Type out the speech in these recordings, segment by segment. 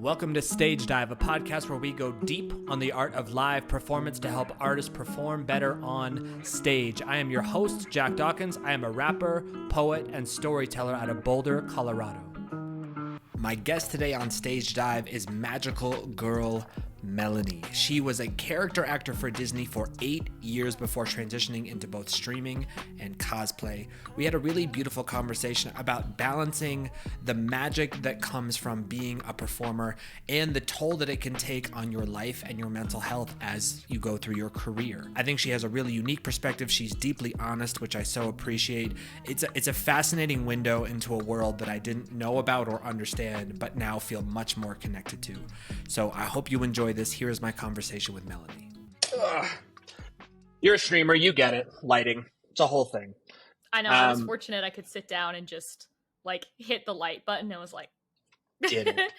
Welcome to Stage Dive, a podcast where we go deep on the art of live performance to help artists perform better on stage. I am your host, Jack Dawkins. I am a rapper, poet, and storyteller out of Boulder, Colorado. My guest today on Stage Dive is Magical Girl Melanie. She was a character actor for Disney for 8 years before transitioning into both streaming and cosplay. We had a really beautiful conversation about balancing the magic that comes from being a performer and the toll that it can take on your life and your mental health as you go through your career. I think she has a really unique perspective. She's deeply honest, which I so appreciate. It's a fascinating window into a world that I didn't know about or understand, but now feel much more connected to. So I hope you enjoy this. Here is my conversation with Melanie. Ugh. You're a streamer, you get it. Lighting. It's a whole thing. I know. I was fortunate I could sit down and just hit the light button and was like did it.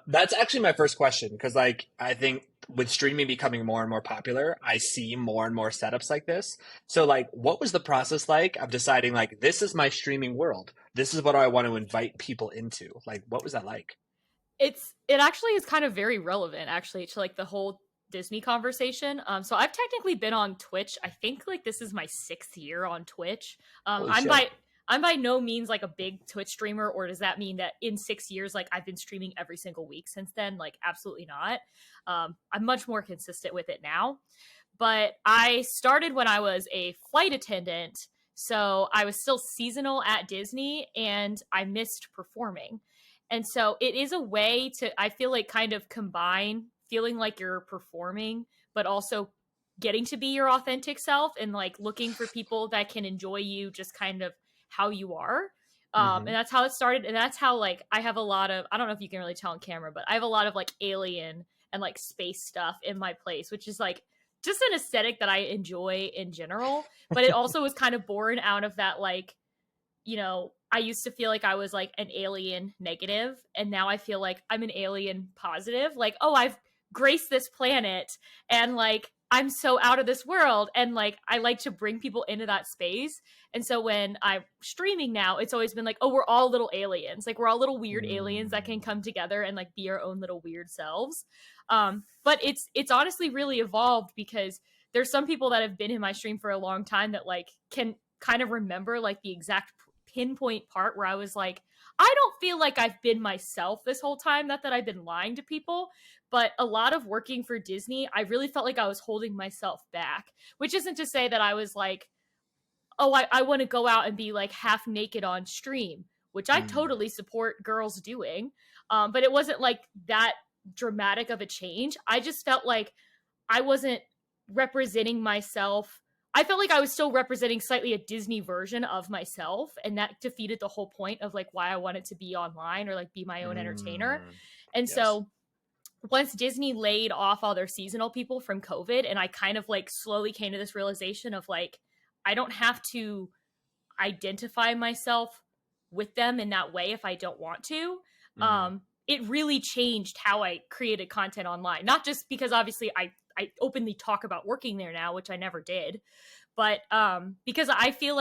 That's actually my first question, because I think with streaming becoming more and more popular, I see more and more setups like this. So what was the process like of deciding this is my streaming world? This is what I want to invite people into. What was that like? It actually is kind of very relevant actually to the whole Disney conversation. So I've technically been on Twitch. I think this is my 6th year on Twitch. I'm by no means a big Twitch streamer, or does that mean that in 6 years I've been streaming every single week since then? Absolutely not. I'm much more consistent with it now. But I started when I was a flight attendant, so I was still seasonal at Disney and I missed performing. And so it is a way to, I feel kind of combine feeling like you're performing, but also getting to be your authentic self and looking for people that can enjoy you just kind of how you are. And that's how it started. And that's how I have a lot of, I don't know if you can really tell on camera, but I have a lot of alien and space stuff in my place, which is just an aesthetic that I enjoy in general. But it also was kind of born out of that, I used to feel I was an alien negative, and now I feel I'm an alien positive. I've graced this planet and I'm so out of this world, and I like to bring people into that space. And so when I'm streaming now, it's always been we're all little aliens. We're all little weird aliens that can come together and be our own little weird selves. But it's honestly really evolved, because there's some people that have been in my stream for a long time that can kind of remember the exact pinpoint part where I was I don't feel I've been myself this whole time. Not that I've been lying to people, but a lot of working for Disney, I really felt I was holding myself back, which isn't to say that I was I want to go out and be half naked on stream, which I totally support girls doing. But it wasn't that dramatic of a change. I just felt I wasn't representing myself. I felt I was still representing slightly a Disney version of myself, and that defeated the whole point of why I wanted to be online or be my own entertainer. And so once Disney laid off all their seasonal people from COVID, and I kind of slowly came to this realization of I don't have to identify myself with them in that way if I don't want to. It really changed how I created content online. Not just because obviously I openly talk about working there now, which I never did, but because I feel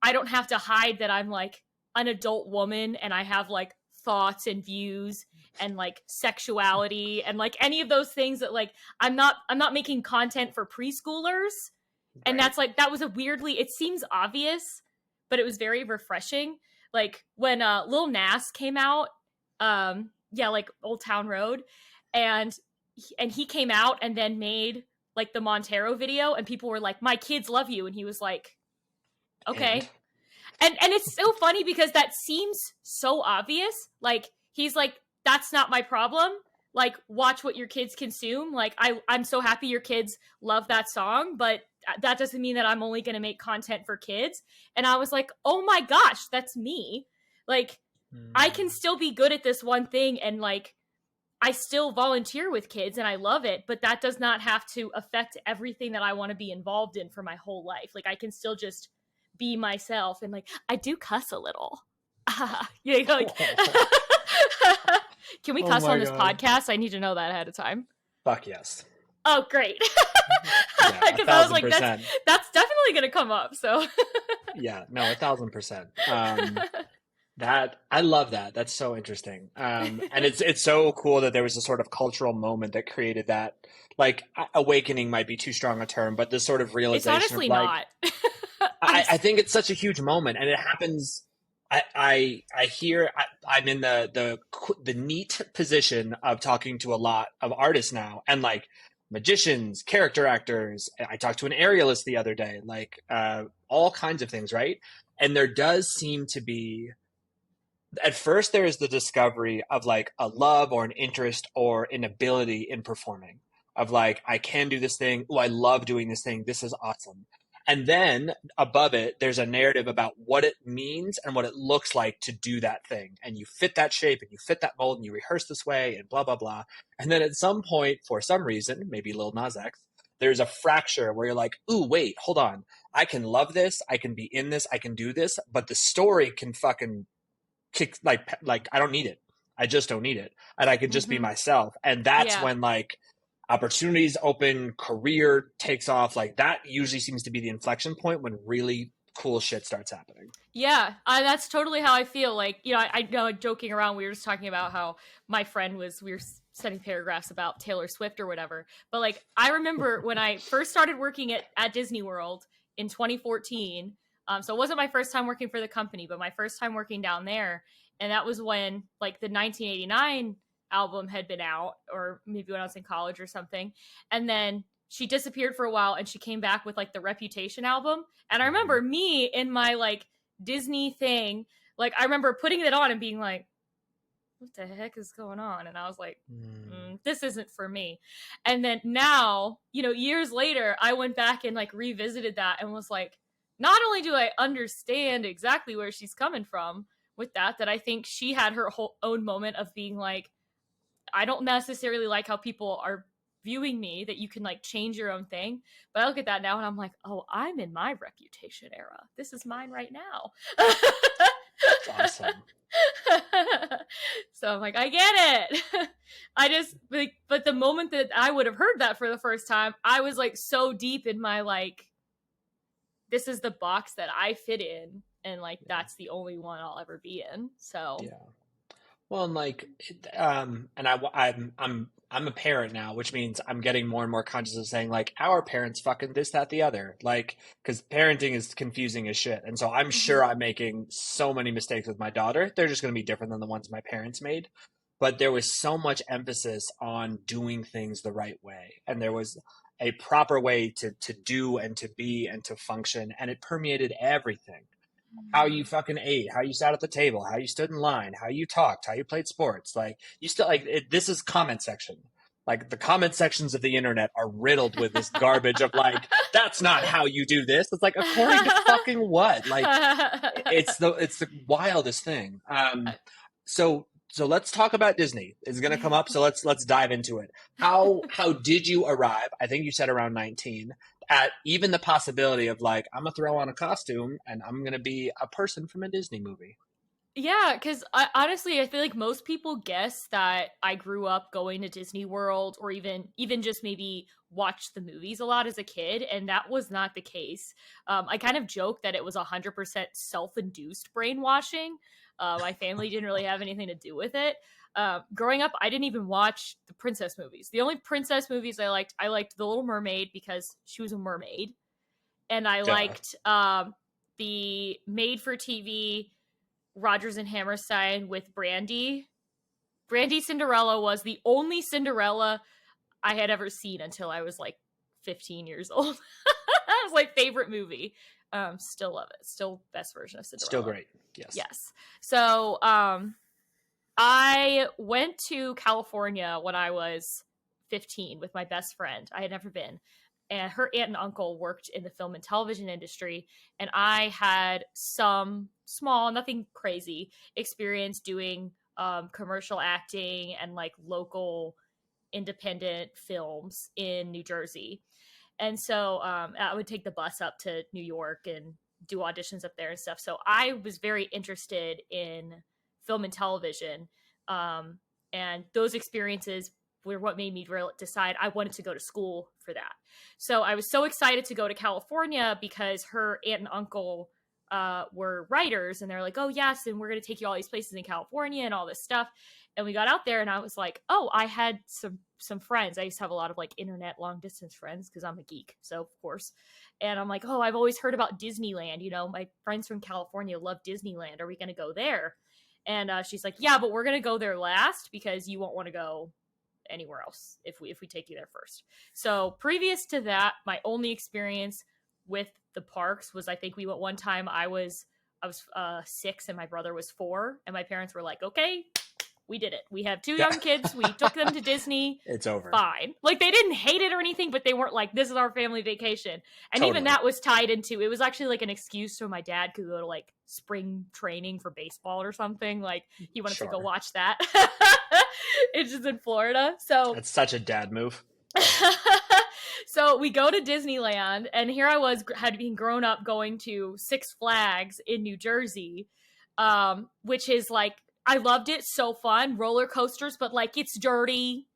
I don't have to hide that I'm an adult woman and I have thoughts and views and sexuality and any of those things that I'm not making content for preschoolers. Right. And that's that was it seems obvious, but it was very refreshing. When Lil Nas came out, Old Town Road, and he came out and then made the Montero video, and people were my kids love you, and he was okay. And it's so funny because that seems so obvious. He's that's not my problem. Watch what your kids consume. I'm so happy your kids love that song, but that doesn't mean that I'm only going to make content for kids. And I was oh my gosh, that's me. I can still be good at this one thing, and I still volunteer with kids and I love it, but that does not have to affect everything that I want to be involved in for my whole life. I can still just be myself, and I do cuss a little. Yeah, can we cuss on this podcast? I need to know that ahead of time. Fuck yes. Oh, great. Because I was that's definitely going to come up. So yeah, no, 1,000%. That I love that. That's so interesting. And it's so cool that there was a sort of cultural moment that created that. Like awakening might be too strong a term, but this sort of It's realization of honestly like not. I think it's such a huge moment, and it happens. I hear I'm in the neat position of talking to a lot of artists now, and like magicians, character actors. I talked to an aerialist the other day, like all kinds of things, right? And there does seem to be at first there is the discovery of like a love or an interest or an ability in performing of like I can do this thing. Oh, I love doing this thing. This is awesome. And then above it there's a narrative about what it means and what it looks like to do that thing, and you fit that shape and you fit that mold and you rehearse this way and blah blah blah. And then at some point, for some reason, maybe Lil Nas X, there's a fracture where you're like, ooh, wait, hold on, I can love this, I can be in this, I can do this, but the story can fucking kick like I don't need it. I just don't need it. And I can just be myself. And that's Yeah. when like opportunities open, career takes off. Like that usually seems to be the inflection point when really cool shit starts happening. Yeah, that's totally how I feel. Like, you know, I know, like, joking around, we were just talking about how my friend we were sending paragraphs about Taylor Swift or whatever. But like, I remember when I first started working at Disney World in 2014. So it wasn't my first time working for the company, but my first time working down there. And that was when like the 1989 album had been out, or maybe when I was in college or something. And then she disappeared for a while and she came back with like the Reputation album. And I remember me in my like Disney thing, like I remember putting it on and being like, what the heck is going on? And I was like, this isn't for me. And then now, you know, years later, I went back and like revisited that and was like, not only do I understand exactly where she's coming from with that I think she had her whole own moment of being like, I don't necessarily like how people are viewing me, that you can like change your own thing. But I look at that now and I'm like, oh, I'm in my Reputation era. This is mine right now. That's awesome. So I'm like, I get it. I just like, but the moment that I would have heard that for the first time, I was like so deep in my like, this is the box that I fit in, and like that's the only one I'll ever be in. So yeah. Well, and like, and I'm a parent now, which means I'm getting more and more conscious of saying like our parents fucking this, that, the other, like because parenting is confusing as shit, and so I'm sure I'm making so many mistakes with my daughter. They're just going to be different than the ones my parents made, but there was so much emphasis on doing things the right way, and there was a proper way to do and to be and to function, and it permeated everything. How you fucking ate, how you sat at the table, how you stood in line, how you talked, how you played sports. Like you still like it, this is comment section. Like the comment sections of the internet are riddled with this garbage of like, that's not how you do this. It's like, according to fucking what? Like it's the wildest thing. So let's talk about Disney. It's going to come up. So let's dive into it. How did you arrive? I think you said around 19 at even the possibility of like, I'm gonna throw on a costume and I'm gonna be a person from a Disney movie. Yeah, because honestly, I feel like most people guess that I grew up going to Disney World, or even just maybe watched the movies a lot as a kid, and that was not the case. I kind of joke that it was 100% self-induced brainwashing. My family didn't really have anything to do with it. Growing up, I didn't even watch the princess movies. The only princess movies I liked The Little Mermaid because she was a mermaid, and I liked the made-for-TV Rodgers and Hammerstein with Brandy. Brandy Cinderella was the only Cinderella I had ever seen until I was like 15 years old. That was my favorite movie. Still love it. Still best version of Cinderella. Still great. Yes. Yes. So I went to California when I was 15 with my best friend. I had never been. And her aunt and uncle worked in the film and television industry. And I had some small, nothing crazy, experience doing commercial acting and like local independent films in New Jersey. And so I would take the bus up to New York and do auditions up there and stuff. So I was very interested in film and television. And those experiences were what made me decide I wanted to go to school for that. So I was so excited to go to California because her aunt and uncle were writers, and they're like, oh yes, and we're going to take you all these places in California and all this stuff. And we got out there, and I was like, oh, I had some friends. I used to have a lot of like internet long distance friends because I'm a geek, so of course. And I'm like, oh, I've always heard about Disneyland. You know, my friends from California love Disneyland. Are we going to go there? And she's like, yeah, but we're going to go there last because you won't want to go anywhere else if we take you there first. So previous to that, my only experience with the parks was, I think we went one time. I was 6 and my brother was 4, and my parents were like, okay, we did it. We have 2 young kids. We took them to Disney. It's over. Fine. Like, they didn't hate it or anything, but they weren't like, this is our family vacation. And even that was tied into, it was actually like an excuse so my dad could go to like spring training for baseball or something. Like, he wanted to go watch that. It's just in Florida. So that's such a dad move. So we go to Disneyland, and here I had been grown up going to Six Flags in New Jersey, which is like, I loved it. So fun. Roller coasters, but like, it's dirty.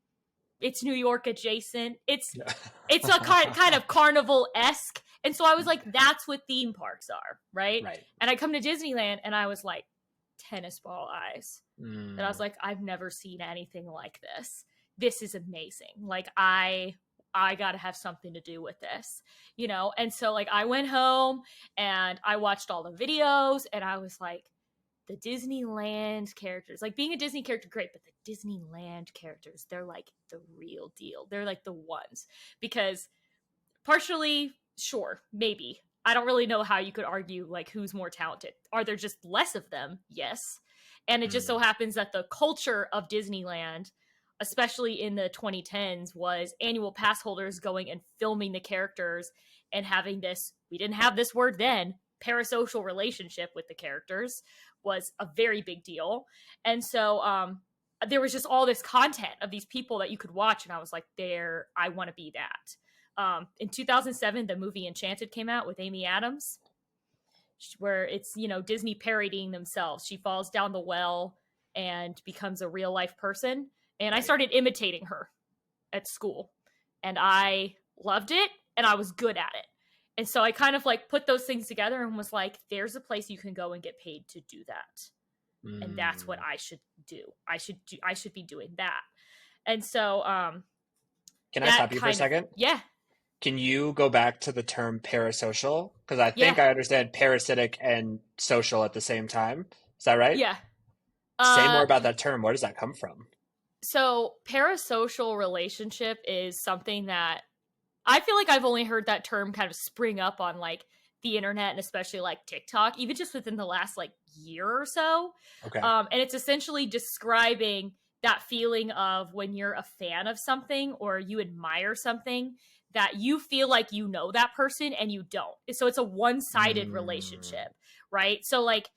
It's New York adjacent. It's a kind of carnival-esque. And so I was like, that's what theme parks are, right? And I come to Disneyland, and I was like, tennis ball eyes. And I was like, I've never seen anything like this. This is amazing. Like, I got to have something to do with this, you know? And so like, I went home and I watched all the videos, and I was like, the Disneyland characters, like, being a Disney character, great, but the Disneyland characters, they're like the real deal. They're like the ones, because partially, sure, maybe, I don't really know how you could argue like who's more talented. Are there just less of them? Yes. And it just so happens that the culture of Disneyland, especially in the 2010s, was annual pass holders going and filming the characters and having this, we didn't have this word then, parasocial relationship with the characters was a very big deal. And so there was just all this content of these people that you could watch, and I was like, I want to be that. In 2007, the movie Enchanted came out with Amy Adams, where it's, you know, Disney parodying themselves. She falls down the well and becomes a real life person. And I started imitating her at school, and I loved it, and I was good at it. And so I kind of like put those things together and was like, there's a place you can go and get paid to do that. And that's what I should do. I should be doing that. And so, can I stop you for a second? Yeah. Can you go back to the term parasocial? Because I think I understand parasitic and social at the same time. Is that right? Yeah. Say more about that term. Where does that come from? So parasocial relationship is something that I feel like I've only heard that term kind of spring up on like the internet, and especially like TikTok, even just within the last like year or so. Okay. And it's essentially describing that feeling of when you're a fan of something or you admire something, that you feel like you know that person and you don't. So it's a one-sided relationship, right? So like,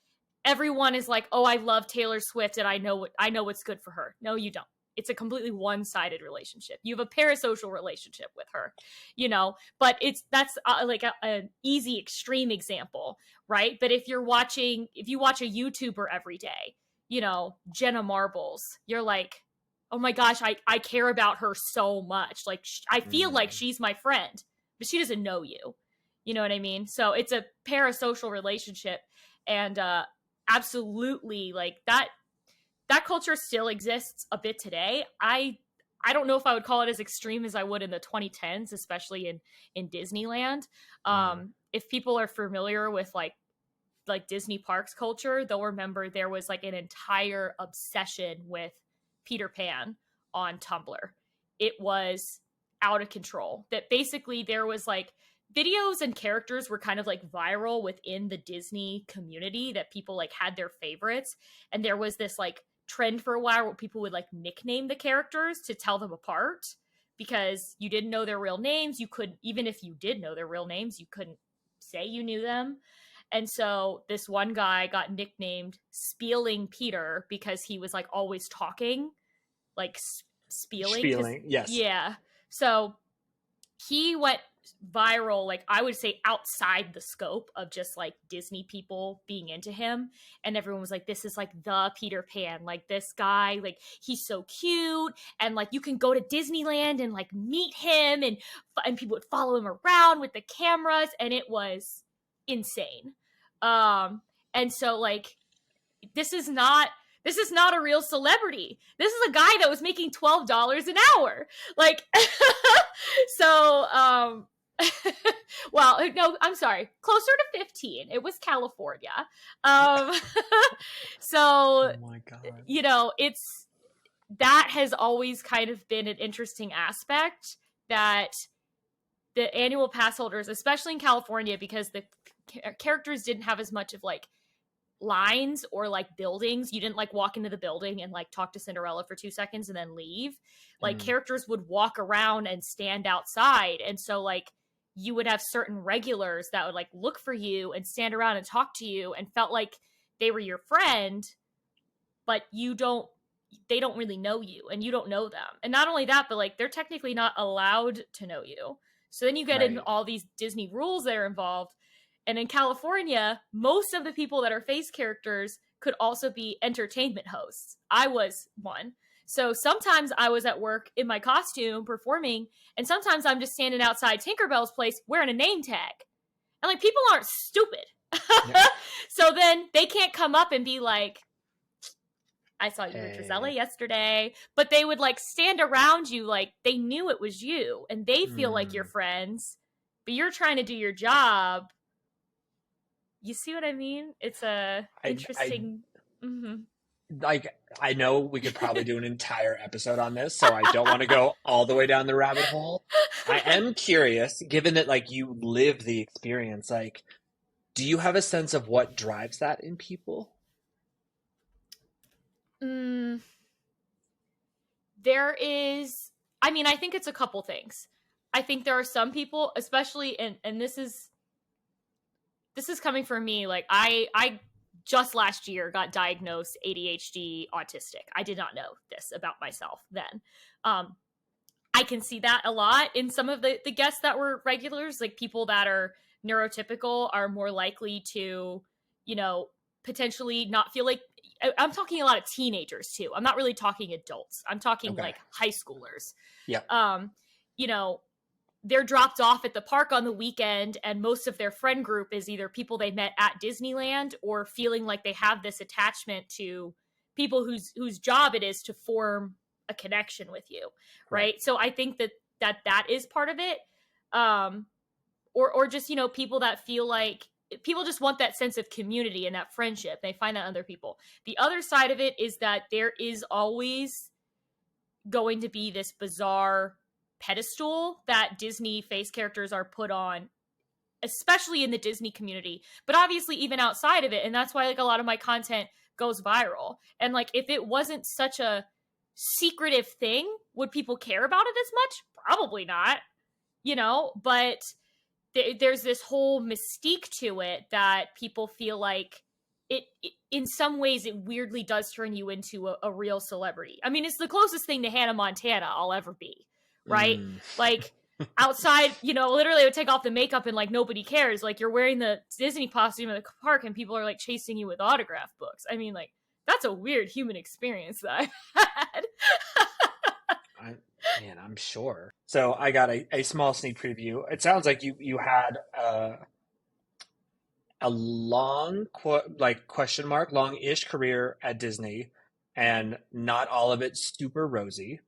everyone is like, oh, I love Taylor Swift and I know what's good for her. No, you don't. It's a completely one-sided relationship. You have a parasocial relationship with her, you know, but that's like an easy extreme example, right? But if you watch a YouTuber every day, you know, Jenna Marbles, you're like, oh my gosh, I care about her so much. Like, I feel like she's my friend, but she doesn't know you. You know what I mean? So it's a parasocial relationship, and absolutely, like that culture still exists a bit today. I don't know if I would call it as extreme as I would in the 2010s, especially in Disneyland. If people are familiar with like Disney parks culture, they'll remember there was like an entire obsession with Peter Pan on Tumblr. It was out of control. That basically there was like videos and characters were kind of like viral within the Disney community, that people like had their favorites. And there was this like trend for a while where people would like nickname the characters to tell them apart, because you didn't know their real names. You could, even if you did know their real names, you couldn't say you knew them. And so this one guy got nicknamed Spieling Peter because he was like always talking, like spieling. Yes. Yeah. So he went viral, like I would say outside the scope of just like Disney people being into him, and everyone was like, this is like the Peter Pan, like this guy, like he's so cute, and like you can go to Disneyland and like meet him, and people would follow him around with the cameras, and it was insane. And so like, this is not a real celebrity. This is a guy that was making $12 an hour. Like, so, well, no, I'm sorry, closer to 15. It was California. So, oh my God. you know, that has always kind of been an interesting aspect, that the annual pass holders, especially in California, because the characters didn't have as much of like lines or like buildings. You didn't like walk into the building and like talk to Cinderella for 2 seconds and then leave. Like characters would walk around and stand outside. And so like you would have certain regulars that would like look for you and stand around and talk to you and felt like they were your friend, but they don't really know you and you don't know them. And not only that, but like they're technically not allowed to know you. So then you get into all these Disney rules that are involved. And in California, most of the people that are face characters could also be entertainment hosts. I was one. So sometimes I was at work in my costume performing, and sometimes I'm just standing outside Tinkerbell's place wearing a name tag. And like, people aren't stupid. Yeah. So then they can't come up and be like, I saw you with Drizella yesterday. But they would like stand around you like they knew it was you and they feel like you're friends, but you're trying to do your job. You see what I mean? It's a interesting. Like, I know we could probably do an entire episode on this, so I don't want to go all the way down the rabbit hole. I am curious, given that like you live the experience, like, do you have a sense of what drives that in people? There is, I mean, I think it's a couple things. I think there are some people, especially, and this is coming from me. Like I just last year got diagnosed ADHD autistic. I did not know this about myself then. I can see that a lot in some of the guests that were regulars. Like people that are neurotypical are more likely to, you know, potentially not feel like, I'm talking a lot of teenagers too. I'm not really talking adults. I'm talking like high schoolers. Yeah. You know, they're dropped off at the park on the weekend and most of their friend group is either people they met at Disneyland or feeling like they have this attachment to people whose job it is to form a connection with you. Right. So I think that is part of it. Or just, you know, people that feel like people just want that sense of community and that friendship. They find that in other people. The other side of it is that there is always going to be this bizarre pedestal that Disney face characters are put on, especially in the Disney community, but obviously even outside of it. And that's why like a lot of my content goes viral. And like, if it wasn't such a secretive thing, would people care about it as much? Probably not, you know, but there's this whole mystique to it that people feel like it in some ways it weirdly does turn you into a real celebrity. I mean, it's the closest thing to Hannah Montana I'll ever be. Right? Like outside, you know, literally I would take off the makeup and like nobody cares. Like you're wearing the Disney costume at the park and people are like chasing you with autograph books. I mean, like that's a weird human experience that I've had. I'm sure. So I got a small sneak preview. It sounds like you had a long long-ish career at Disney, and not all of it super rosy.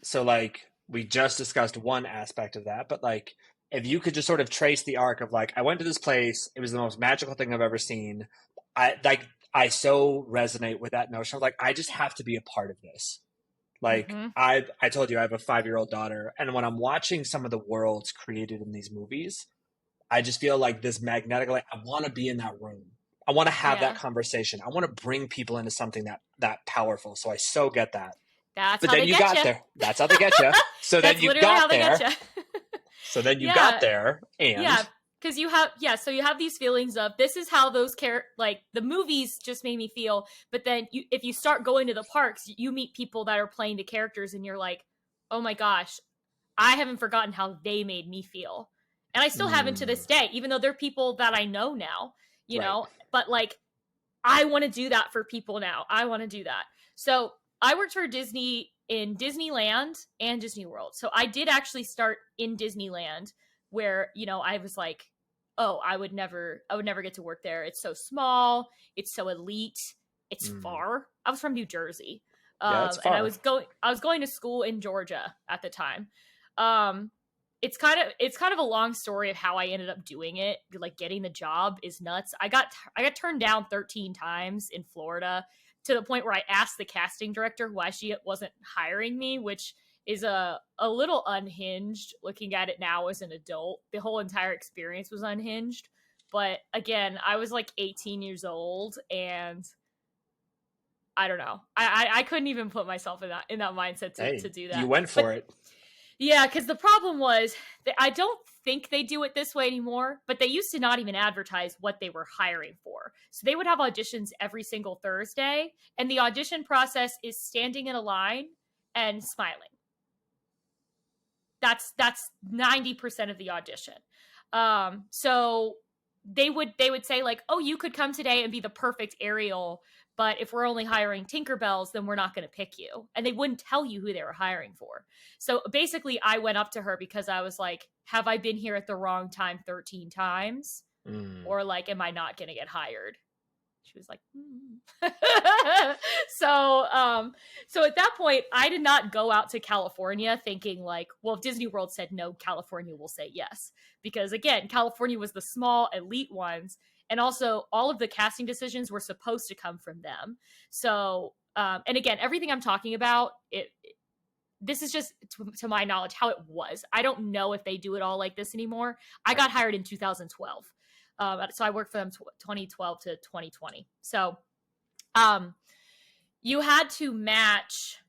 So like we just discussed one aspect of that, but like if you could just sort of trace the arc of like, I went to this place, it was the most magical thing I've ever seen. I so resonate with that notion of like, I just have to be a part of this. Like I told you I have a 5-year-old daughter, and when I'm watching some of the worlds created in these movies, I just feel like this magnetic, like I want to be in that room. I want to have that conversation. I want to bring people into something that powerful. So I so get that. That's how they get you. There. That's how they get you. So then you got there. So then you got there, and because you have so you have these feelings of this is how those like the movies just made me feel. But then if you start going to the parks, you meet people that are playing the characters, and you're like, oh my gosh, I haven't forgotten how they made me feel, and I still haven't to this day, even though they're people that I know now, you know. But like, I want to do that for people now. I want to do that. So I worked for Disney in Disneyland and Disney World. So I did actually start in Disneyland where, you know, I was like, oh, I would never get to work there. It's so small. It's so elite. It's far. I was from New Jersey. Yeah, it's far. And I was going to school in Georgia at the time. It's kind of a long story of how I ended up doing it. Like, getting the job is nuts. I got turned down 13 times in Florida, to the point where I asked the casting director why she wasn't hiring me, which is a little unhinged looking at it now as an adult. The whole entire experience was unhinged. But again, I was like 18 years old, and I don't know. I couldn't even put myself in that mindset to do that. You went for it. Yeah, because the problem was that I don't think they do it this way anymore, but they used to not even advertise what they were hiring for. So they would have auditions every single Thursday, and the audition process is standing in a line and smiling. That's 90% of the audition. So they would say, like, oh, you could come today and be the perfect Ariel, but if we're only hiring Tinkerbells, then we're not going to pick you. And they wouldn't tell you who they were hiring for. So basically, I went up to her because I was like, have I been here at the wrong time 13 times? Or, like, am I not going to get hired? She was like, So at that point, I did not go out to California thinking like, well, if Disney World said no, California will say yes. Because again, California was the small elite ones. And also all of the casting decisions were supposed to come from them. So, and again, everything I'm talking about, this is just, to my knowledge, how it was. I don't know if they do it all like this anymore. I got hired in 2012. So I worked for them 2012 to 2020. So you had to match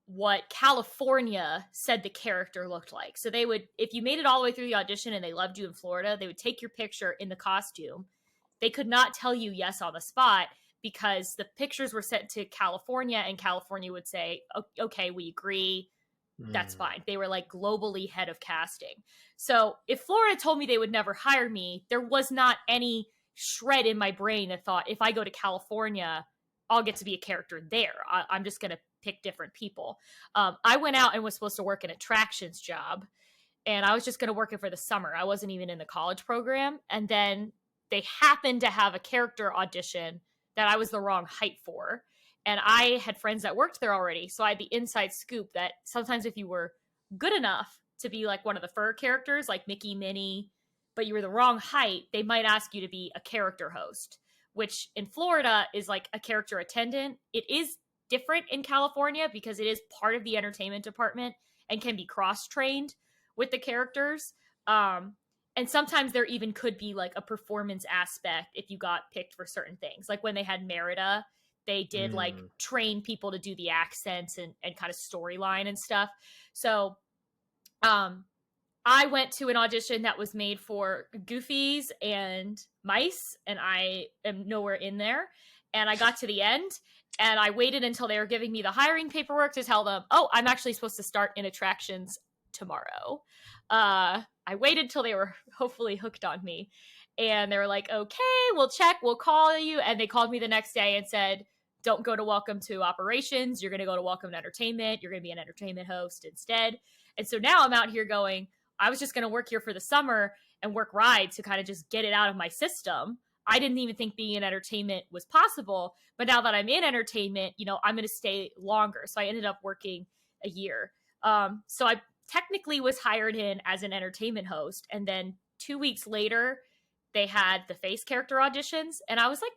what California said the character looked like. So they would, if you made it all the way through the audition and they loved you in Florida, they would take your picture in the costume. They could not tell you yes on the spot because the pictures were sent to California, and California would say, okay, we agree. That's fine. They were like globally head of casting. So if Florida told me they would never hire me, there was not any shred in my brain that thought, if I go to California, I'll get to be a character there. I'm just going to pick different people. I went out and was supposed to work an attractions job, and I was just going to work it for the summer. I wasn't even in the college program. And then they happened to have a character audition that I was the wrong height for. And I had friends that worked there already. So I had the inside scoop that sometimes if you were good enough to be like one of the fur characters, like Mickey, Minnie, but you were the wrong height, they might ask you to be a character host, which in Florida is like a character attendant. It is different in California because it is part of the entertainment department and can be cross-trained with the characters. And sometimes there even could be like a performance aspect if you got picked for certain things. Like when they had Merida, they did like train people to do the accents and kind of storyline and stuff. So I went to an audition that was made for Goofies and Mice, and I am nowhere in there. And I got to the end, and I waited until they were giving me the hiring paperwork to tell them, oh, I'm actually supposed to start in attractions tomorrow. I waited till they were hopefully hooked on me. And they were like, okay, we'll check, we'll call you. And they called me the next day and said, don't go to Welcome to Operations. You're going to go to Welcome to Entertainment. You're going to be an entertainment host instead. And so now I'm out here going, I was just going to work here for the summer and work rides to kind of just get it out of my system. I didn't even think being in entertainment was possible. But now that I'm in entertainment, you know, I'm going to stay longer. So I ended up working a year. So I technically was hired in as an entertainment host. And then 2 weeks later, they had the face character auditions. And I was like,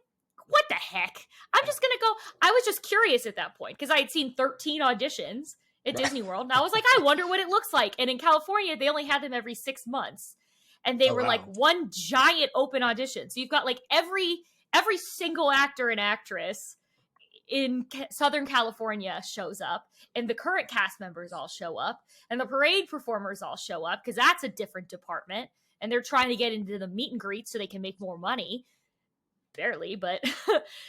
what the heck? I'm just going to go. I was just curious at that point because I had seen 13 auditions at Disney World. And I was like, I wonder what it looks like. And in California, they only had them every 6 months. And they were like one giant open audition. So you've got like every single actor and actress in Southern California shows up, and the current cast members all show up, and the parade performers all show up because that's a different department, and they're trying to get into the meet and greet so they can make more money. Barely, but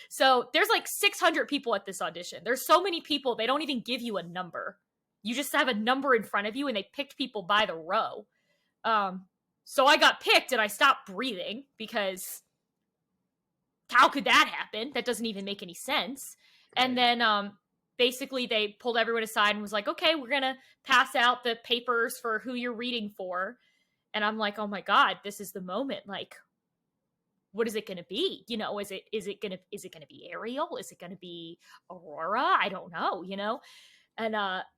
so there's like 600 people at this audition. There's so many people, they don't even give you a number. You just have a number in front of you, and they picked people by the row. So I got picked, and I stopped breathing because how could that happen? That doesn't even make any sense. And then basically they pulled everyone aside and was like, okay, we're going to pass out the papers for who you're reading for. And I'm like, oh my God, this is the moment. Like, what is it going to be? You know, is it going to be Ariel? Is it going to be Aurora? I don't know, you know? And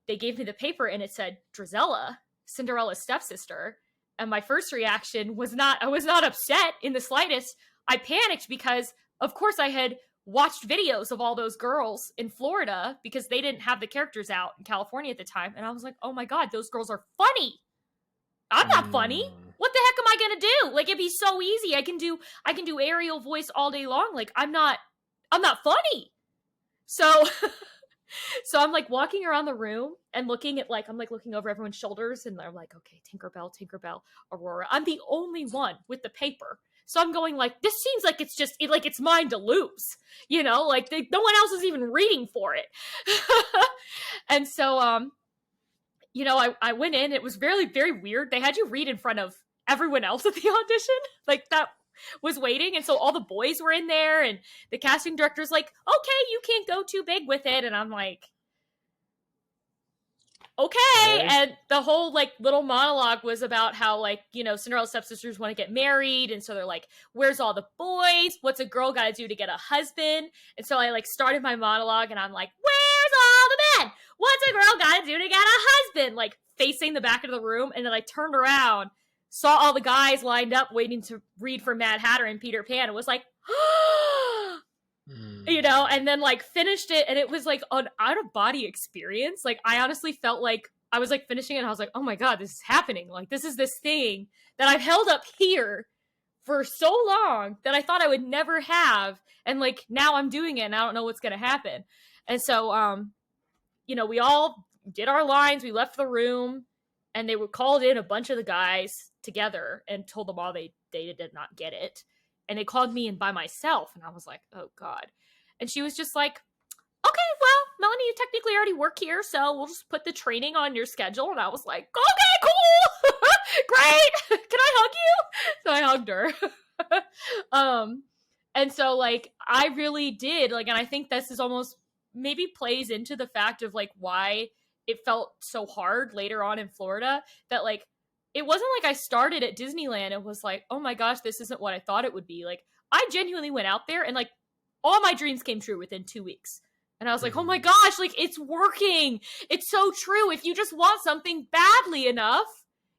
they gave me the paper and it said Drizella, Cinderella's stepsister. And my first reaction was I was not upset in the slightest. I panicked because, of course, I had watched videos of all those girls in Florida because they didn't have the characters out in California at the time. And I was like, oh my God, those girls are funny. I'm not funny. What the heck am I gonna do? Like, it'd be so easy. I can do Ariel voice all day long. Like, I'm not funny. So so I'm like walking around the room and looking at I'm looking over everyone's shoulders and they're like, okay, Tinkerbell, Aurora. I'm the only one with the paper. So I'm going like, this seems like it's just it's mine to lose, you know, like no one else is even reading for it. And so, you know, I went in, it was very, very weird. They had you read in front of everyone else at the audition, like that was waiting. And so all the boys were in there and the casting director's like, okay, you can't go too big with it. And I'm like, okay. And the whole little monologue was about how you know, Cinderella's stepsisters want to get married. And so they're like, where's all the boys? What's a girl got to do to get a husband? And so I started my monologue and I'm like, where's all the men? What's a girl got to do to get a husband? Facing the back of the room. And then I turned around, saw all the guys lined up waiting to read for Mad Hatter and Peter Pan, and was like, you know, and then finished it, and it was an out-of-body experience. I honestly felt like I was finishing it, and I was like, oh my God, this is happening. This is this thing that I've held up here for so long that I thought I would never have, and now I'm doing it, and I don't know what's gonna happen. And so, you know, we all did our lines, we left the room, and they were called in a bunch of the guys together and told them all they did not get it. And they called me in by myself, and I was like, oh God. And she was just like, okay, well, Melanie, you technically already work here, so we'll just put the training on your schedule. And I was like, okay, cool. Great. Can I hug you? So I hugged her. And so I really did, and I think this is almost maybe plays into the fact of why it felt so hard later on in Florida, that it wasn't I started at Disneyland and was like, oh my gosh, this isn't what I thought it would be. I genuinely went out there and all my dreams came true within 2 weeks. And I was like, oh my gosh, it's working. It's so true. If you just want something badly enough,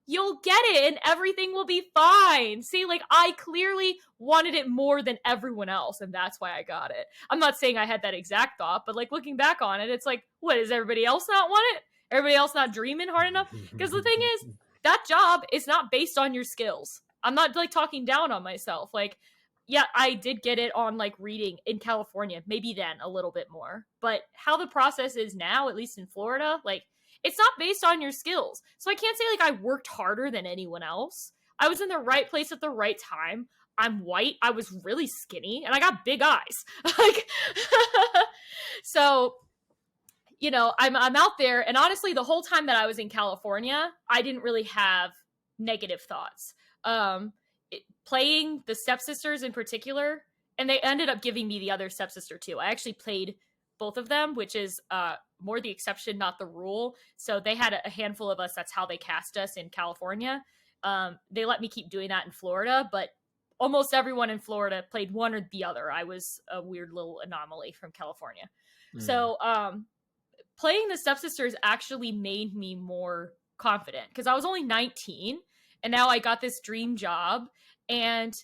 you'll get it and everything will be fine. See, I clearly wanted it more than everyone else, and that's why I got it. I'm not saying I had that exact thought, but looking back on it, it's what, does everybody else not want it? Everybody else not dreaming hard enough? Because the thing is, that job is not based on your skills. I'm not talking down on myself. Yeah, I did get it on reading in California, maybe then a little bit more. But how the process is now, at least in Florida, it's not based on your skills. So I can't say I worked harder than anyone else. I was in the right place at the right time. I'm white. I was really skinny, and I got big eyes. So, you know, I'm out there, and honestly, the whole time that I was in California, I didn't really have negative thoughts. Playing the stepsisters in particular, and they ended up giving me the other stepsister too. I actually played both of them, which is more the exception, not the rule. So they had a handful of us. That's how they cast us in California. They let me keep doing that in Florida, but almost everyone in Florida played one or the other. I was a weird little anomaly from California. So playing the stepsisters actually made me more confident because I was only 19 and now I got this dream job. And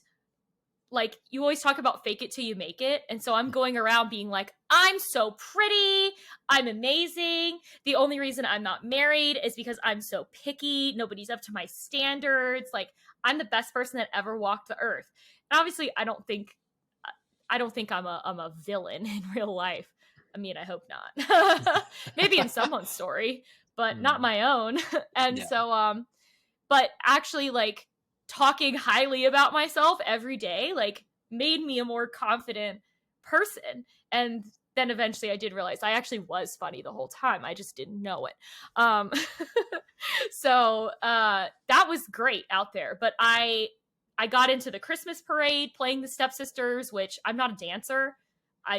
you always talk about fake it till you make it. And so I'm going around being like, I'm so pretty. I'm amazing. The only reason I'm not married is because I'm so picky. Nobody's up to my standards. I'm the best person that ever walked the earth. And obviously I don't think I'm a villain in real life. I mean, I hope not. Maybe in someone's story, but not my own. And so, but actually talking highly about myself every day made me a more confident person. And then eventually I did realize I actually was funny the whole time. I just didn't know it. So that was great out there. But I got into the Christmas parade playing the stepsisters, which I'm not a dancer.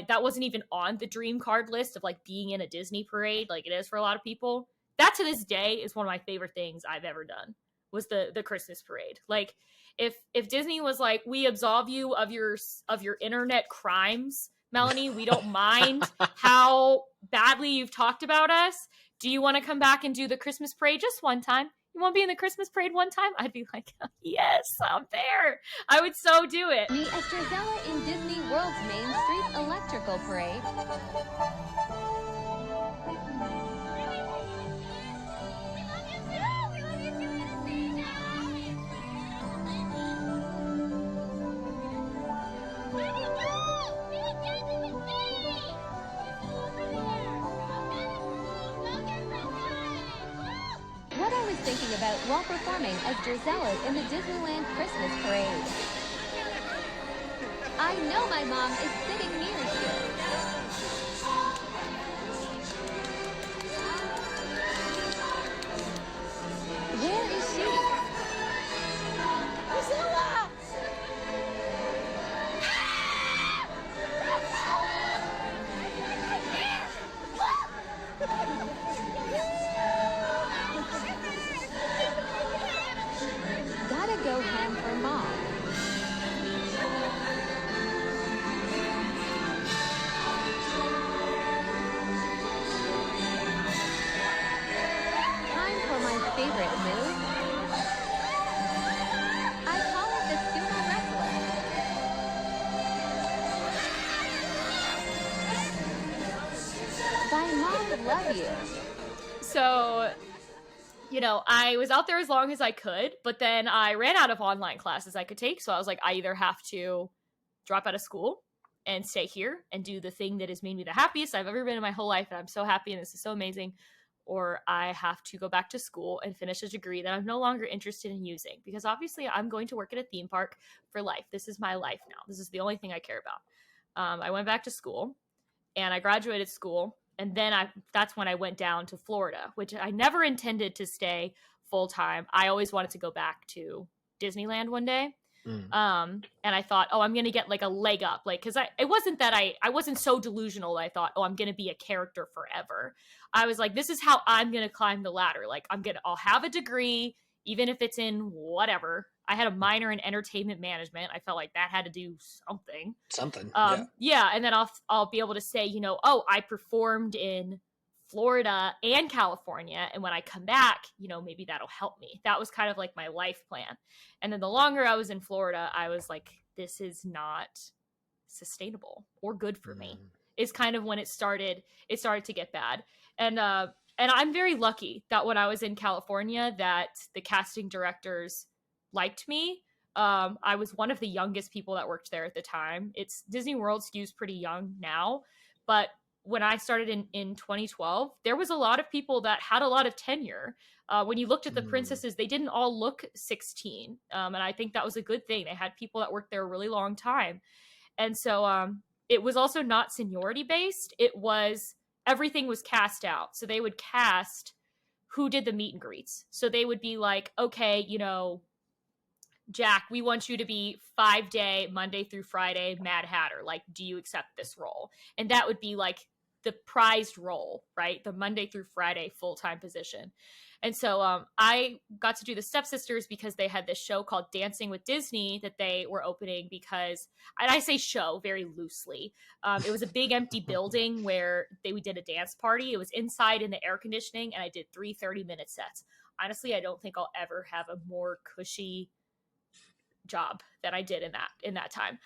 That wasn't even on the dream card list of being in a Disney parade like it is for a lot of people. That to this day is one of my favorite things I've ever done, was the Christmas parade. Like if Disney was like, we absolve you of your internet crimes, Melanie, we don't mind how badly you've talked about us. Do you want to come back and do the Christmas parade just one time? You want to be in the Christmas parade one time? I'd be like, yes, I'm there. I would so do it. Meet as Drizella in Disney World's Main Street Electrical Parade. What I was thinking about while performing as Drizella in the Disneyland Christmas Parade. I know my mom is sitting near here. Where is she? Drizella! Gotta go ham for mom. Time for my favorite move. I call it the sumo wrestler. Bye, Mom, love you. So, you know, I was out there as long as I could, but then I ran out of online classes I could take. So I was like, I either have to drop out of school and stay here and do the thing that has made me the happiest I've ever been in my whole life. And I'm so happy and this is so amazing. Or I have to go back to school and finish a degree that I'm no longer interested in using, because obviously I'm going to work at a theme park for life. This is my life now. This is the only thing I care about. I went back to school and I graduated school. And then that's when I went down to Florida, which I never intended to stay full time. I always wanted to go back to Disneyland one day. And I thought, oh, I'm going to get like a leg up. Like, cause it wasn't that I wasn't so delusional that I thought, oh, I'm going to be a character forever. I was like, this is how I'm going to climb the ladder. Like I'll have a degree, even if it's in whatever. I had a minor in entertainment management. I felt like that had to do something. Yeah. And then I'll be able to say, you know, oh, I performed in Florida and California. And when I come back, you know, maybe that'll help me. That was kind of like my life plan. And then the longer I was in Florida, I was like, this is not sustainable or good for me. Is kind of when it started to get bad. And I'm very lucky that when I was in California that the casting directors liked me. I was one of the youngest people that worked there at the time. It's Disney World skews pretty young now, but when I started in 2012, there was a lot of people that had a lot of tenure. When you looked at the princesses, they didn't all look 16. And I think that was a good thing. They had people that worked there a really long time. And so it was also not seniority based. It was, everything was cast out. So they would cast who did the meet and greets. So they would be like, okay, you know, Jack, we want you to be 5-day, Monday through Friday, Mad Hatter. Like, do you accept this role? And that would be like the prized role, right? The Monday through Friday full-time position. And so I got to do the stepsisters because they had this show called Dancing with Disney that they were opening because, and I say show very loosely. It was a big empty building where we did a dance party. It was inside in the air conditioning, and I did 3 30-minute sets. Honestly, I don't think I'll ever have a more cushy job that I did in that time.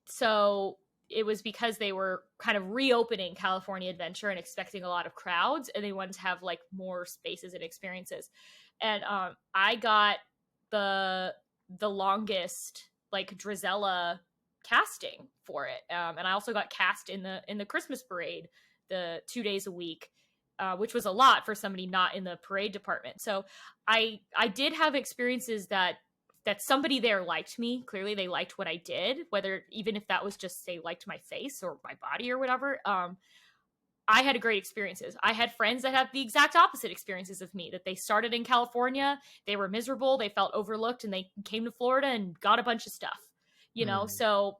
So it was because they were kind of reopening California Adventure and expecting a lot of crowds, and they wanted to have like more spaces and experiences. And I got the longest like Drizella casting for it. And I also got cast in the Christmas parade, the 2 days a week, which was a lot for somebody not in the parade department. So I did have experiences that somebody there liked me. Clearly they liked what I did, whether, even if that was just they liked my face or my body or whatever. I had great experiences. I had friends that had the exact opposite experiences of me, that they started in California, they were miserable, they felt overlooked, and they came to Florida and got a bunch of stuff, you know? So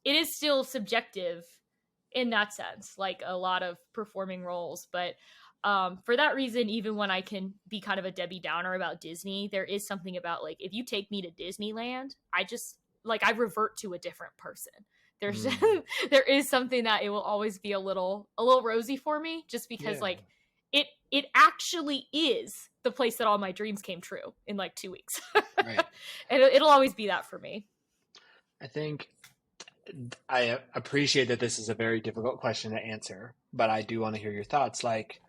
it is still subjective in that sense, like a lot of performing roles. But for that reason, even when I can be kind of a Debbie Downer about Disney, there is something about like, if you take me to Disneyland, I just like, I revert to a different person. There's there is something that it will always be a little rosy for me, just because like it actually is the place that all my dreams came true in like 2 weeks. Right. And it'll always be that for me. I think I appreciate that this is a very difficult question to answer, but I do want to hear your thoughts. Like,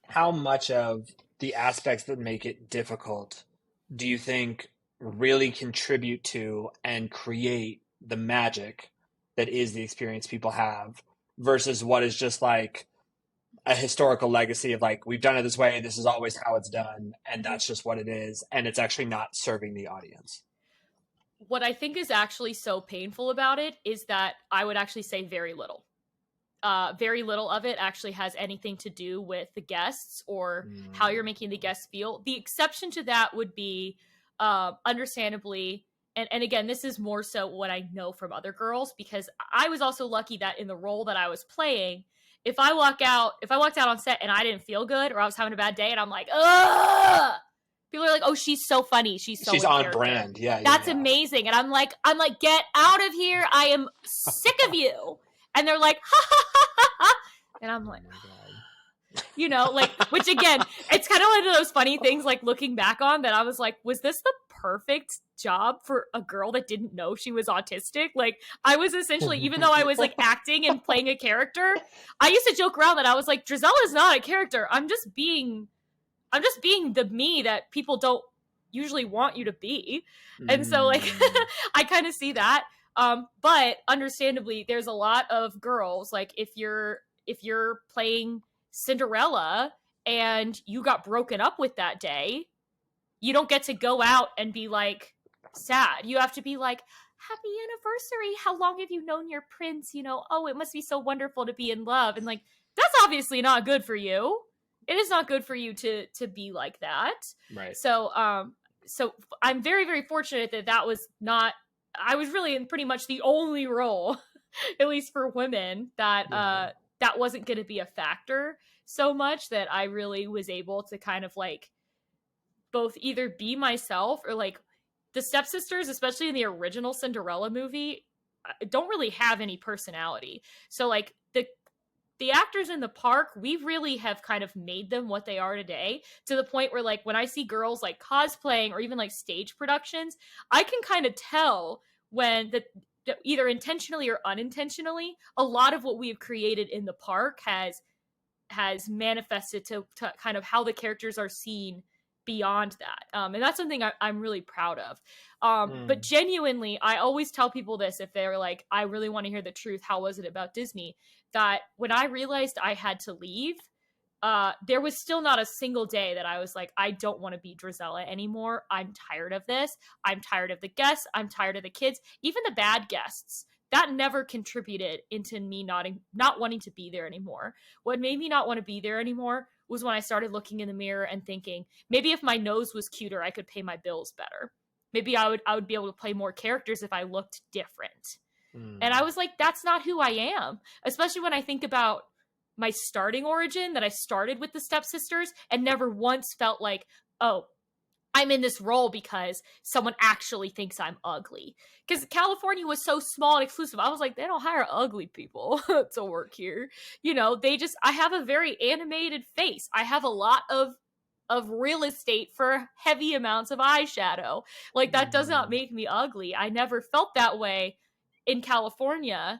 how much of the aspects that make it difficult do you think really contribute to and create the magic that is the experience people have, versus what is just like a historical legacy of like, we've done it this way, this is always how it's done, and that's just what it is, and it's actually not serving the audience? What I think is actually so painful about it is that I would actually say very little. Very little of it actually has anything to do with the guests or how you're making the guests feel. The exception to that would be, understandably, and again, this is more so what I know from other girls, because I was also lucky that in the role that I was playing, if I walked out on set and I didn't feel good, or I was having a bad day and I'm like, ugh, people are like, oh, she's so funny. She's on brand. Yeah. That's amazing. And I'm like, get out of here. I am sick of you. And they're like, ha ha ha ha ha. And I'm like, you know, like, which again, it's kind of one of those funny things, like looking back on, that I was like, was this the perfect job for a girl that didn't know she was autistic? Like, I was essentially, even though I was like acting and playing a character, I used to joke around that I was like, Drizella's not a character. I'm just being the me that people don't usually want you to be. And so like, I kind of see that. But understandably, there's a lot of girls, like if you're playing Cinderella and you got broken up with that day, you don't get to go out and be like sad. You have to be like, happy anniversary. How long have you known your prince? You know, oh, it must be so wonderful to be in love. And like, that's obviously not good for you. It is not good for you to be like that. Right. So I'm very, very fortunate that was not, I was really in pretty much the only role, at least for women, that that wasn't going to be a factor so much, that I really was able to kind of like both either be myself, or like the stepsisters, especially in the original Cinderella movie, don't really have any personality. So like the actors in the park, we really have kind of made them what they are today, to the point where like when I see girls like cosplaying or even like stage productions, I can kind of tell when either intentionally or unintentionally, a lot of what we have created in the park has manifested to kind of how the characters are seen beyond that. And that's something I'm really proud of. But genuinely, I always tell people this, if they're like, I really want to hear the truth, how was it about Disney? That when I realized I had to leave, there was still not a single day that I was like, I don't want to be Drizella anymore. I'm tired of this. I'm tired of the guests. I'm tired of the kids. Even the bad guests. That never contributed into me not wanting to be there anymore. What made me not want to be there anymore was when I started looking in the mirror and thinking, maybe if my nose was cuter, I could pay my bills better. Maybe I would be able to play more characters if I looked different. And I was like, that's not who I am. Especially when I think about my starting origin, that I started with the stepsisters and never once felt like, oh, I'm in this role because someone actually thinks I'm ugly. Because California was so small and exclusive. I was like, they don't hire ugly people to work here. You know, I have a very animated face. I have a lot of real estate for heavy amounts of eyeshadow. Like, that does not make me ugly. I never felt that way in California,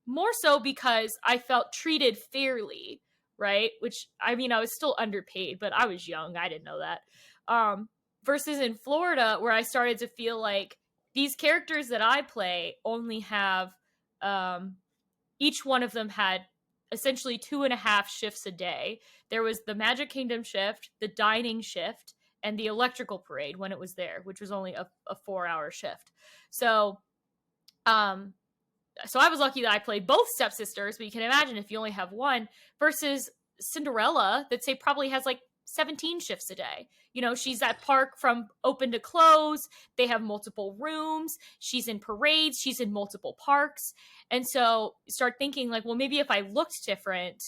more so because I felt treated fairly, right? Which, I mean, I was still underpaid, but I was young. I didn't know that. Versus in Florida, where I started to feel like these characters that I play only have, each one of them had essentially 2.5 shifts a day. There was the Magic Kingdom shift, the dining shift, and the electrical parade when it was there, which was only a 4-hour shift. So I was lucky that I played both stepsisters, but you can imagine if you only have one, versus Cinderella, that say probably has like 17 shifts a day. You know, she's at park from open to close. They have multiple rooms. She's in parades. She's in multiple parks. And so start thinking like, well, maybe if I looked different,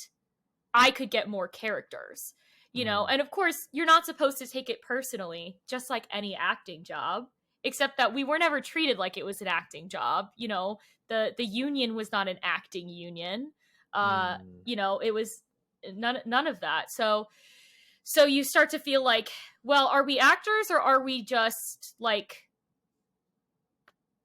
I could get more characters, you know? And of course, you're not supposed to take it personally, just like any acting job, except that we were never treated like it was an acting job. You know, the union was not an acting union. You know, it was none of that. So you start to feel like, well, are we actors or are we just like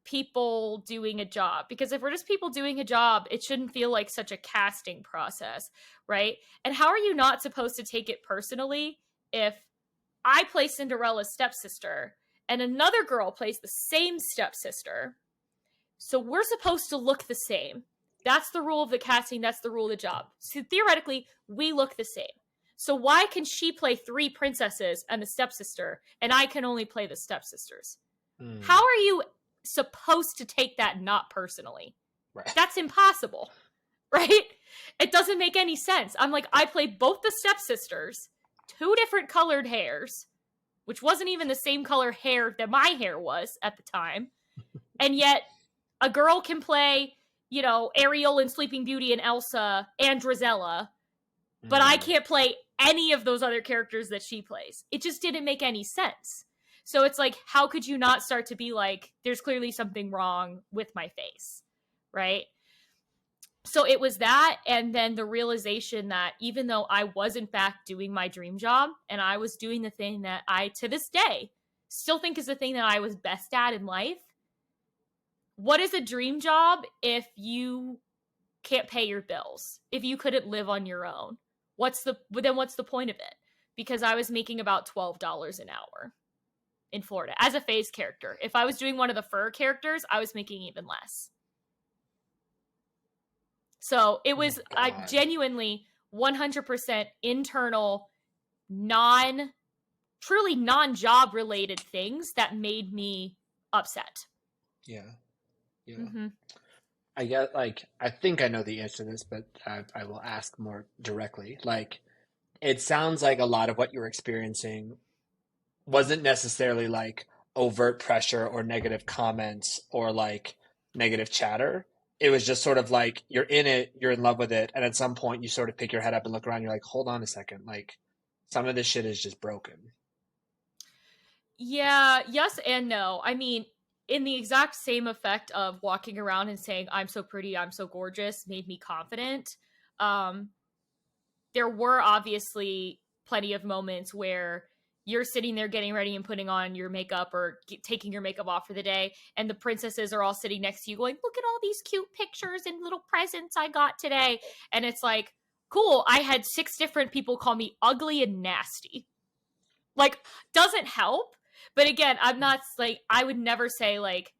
people doing a job? Because if we're just people doing a job, it shouldn't feel like such a casting process, right? And how are you not supposed to take it personally if I play Cinderella's stepsister and another girl plays the same stepsister? So we're supposed to look the same. That's the rule of the casting. That's the rule of the job. So theoretically, we look the same. So why can she play 3 princesses and the stepsister, and I can only play the stepsisters? How are you supposed to take that not personally? Right. That's impossible, right? It doesn't make any sense. I'm like, I play both the stepsisters, 2 different colored hairs, which wasn't even the same color hair that my hair was at the time, and yet a girl can play, you know, Ariel and Sleeping Beauty and Elsa and Drizella, but I can't play any of those other characters that she plays. It just didn't make any sense. So it's like, how could you not start to be like, there's clearly something wrong with my face, right? So it was that, and then the realization that even though I was in fact doing my dream job, and I was doing the thing that I, to this day, still think is the thing that I was best at in life, what is a dream job if you can't pay your bills? If you couldn't live on your own? What's the point of it? Because I was making about $12 an hour in Florida as a phase character. If I was doing one of the fur characters, I was making even less. So it was genuinely 100% internal, truly non-job related things that made me upset. Yeah. I get, like, I think I know the answer to this, but I will ask more directly. Like, it sounds like a lot of what you were experiencing wasn't necessarily like overt pressure or negative comments or like negative chatter. It was just sort of like, you're in it, you're in love with it, and at some point you sort of pick your head up and look around, you're like, hold on a second, like, some of this shit is just broken. Yeah, yes and no. I mean, in the exact same effect of walking around and saying, I'm so pretty, I'm so gorgeous, made me confident. There were obviously plenty of moments where you're sitting there getting ready and putting on your makeup or taking your makeup off for the day, and the princesses are all sitting next to you going, look at all these cute pictures and little presents I got today. And it's like, cool, I had 6 different people call me ugly and nasty. Like, doesn't help. But again, I'm not like, I would never say like,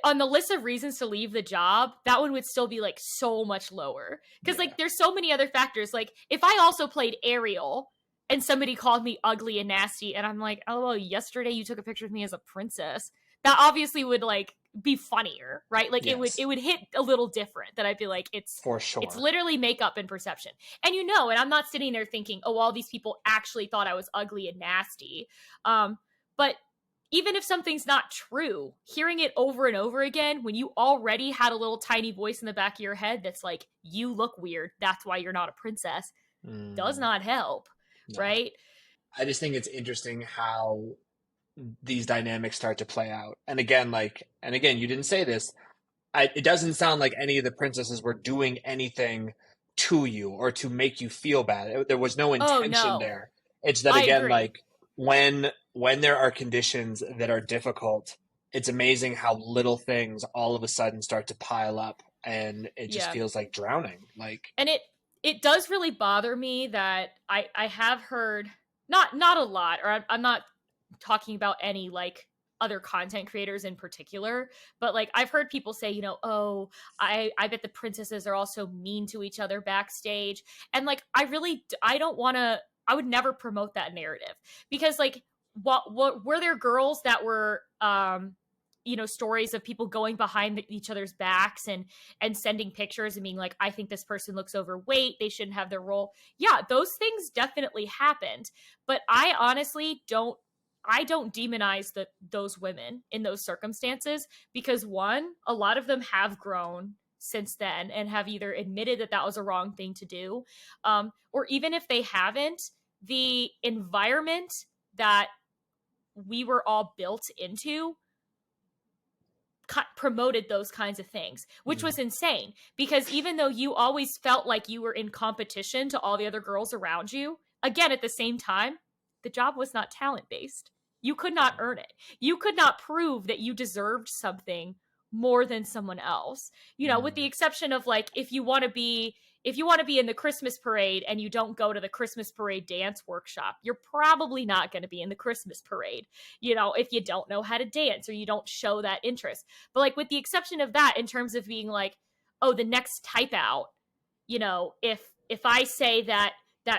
on the list of reasons to leave the job, that one would still be like so much lower. Because like, there's so many other factors. Like, if I also played Ariel and somebody called me ugly and nasty, and I'm like, oh, well, yesterday you took a picture of me as a princess, that obviously would like be funnier, right? Like, it would hit a little different. That I'd be like, it's for sure, it's literally makeup and perception. And you know, and I'm not sitting there thinking, oh, all these people actually thought I was ugly and nasty. But even if something's not true, hearing it over and over again when you already had a little tiny voice in the back of your head that's like, you look weird, that's why you're not a princess, does not help, right? I just think it's interesting how these dynamics start to play out. And again, you didn't say this, it doesn't sound like any of the princesses were doing anything to you or to make you feel bad. There was no intention there. It's that, again, like, when there are conditions that are difficult, it's amazing how little things all of a sudden start to pile up, and it just feels like drowning. Like, and it does really bother me that I have heard, not a lot, or I'm not talking about any like other content creators in particular, but like I've heard people say, you know, oh, I bet the princesses are also mean to each other backstage. And like, I would never promote that narrative, because like, what were there girls that were stories of people going behind each other's backs and sending pictures and being like, I think this person looks overweight, they shouldn't have their role. Yeah, those things definitely happened. But I honestly don't demonize those women in those circumstances, because one, a lot of them have grown since then and have either admitted that was a wrong thing to do, or even if they haven't, the environment that we were all built into promoted those kinds of things, which was insane, because even though you always felt like you were in competition to all the other girls around you, again, at the same time, the job was not talent-based. You could not earn it. You could not prove that you deserved something more than someone else. With the exception of like, if you want to be in the Christmas parade and you don't go to the Christmas parade dance workshop, you're probably not going to be in the Christmas parade, if you don't know how to dance or you don't show that interest. But like, with the exception of that, in terms of being like, oh, the next type out, if I say that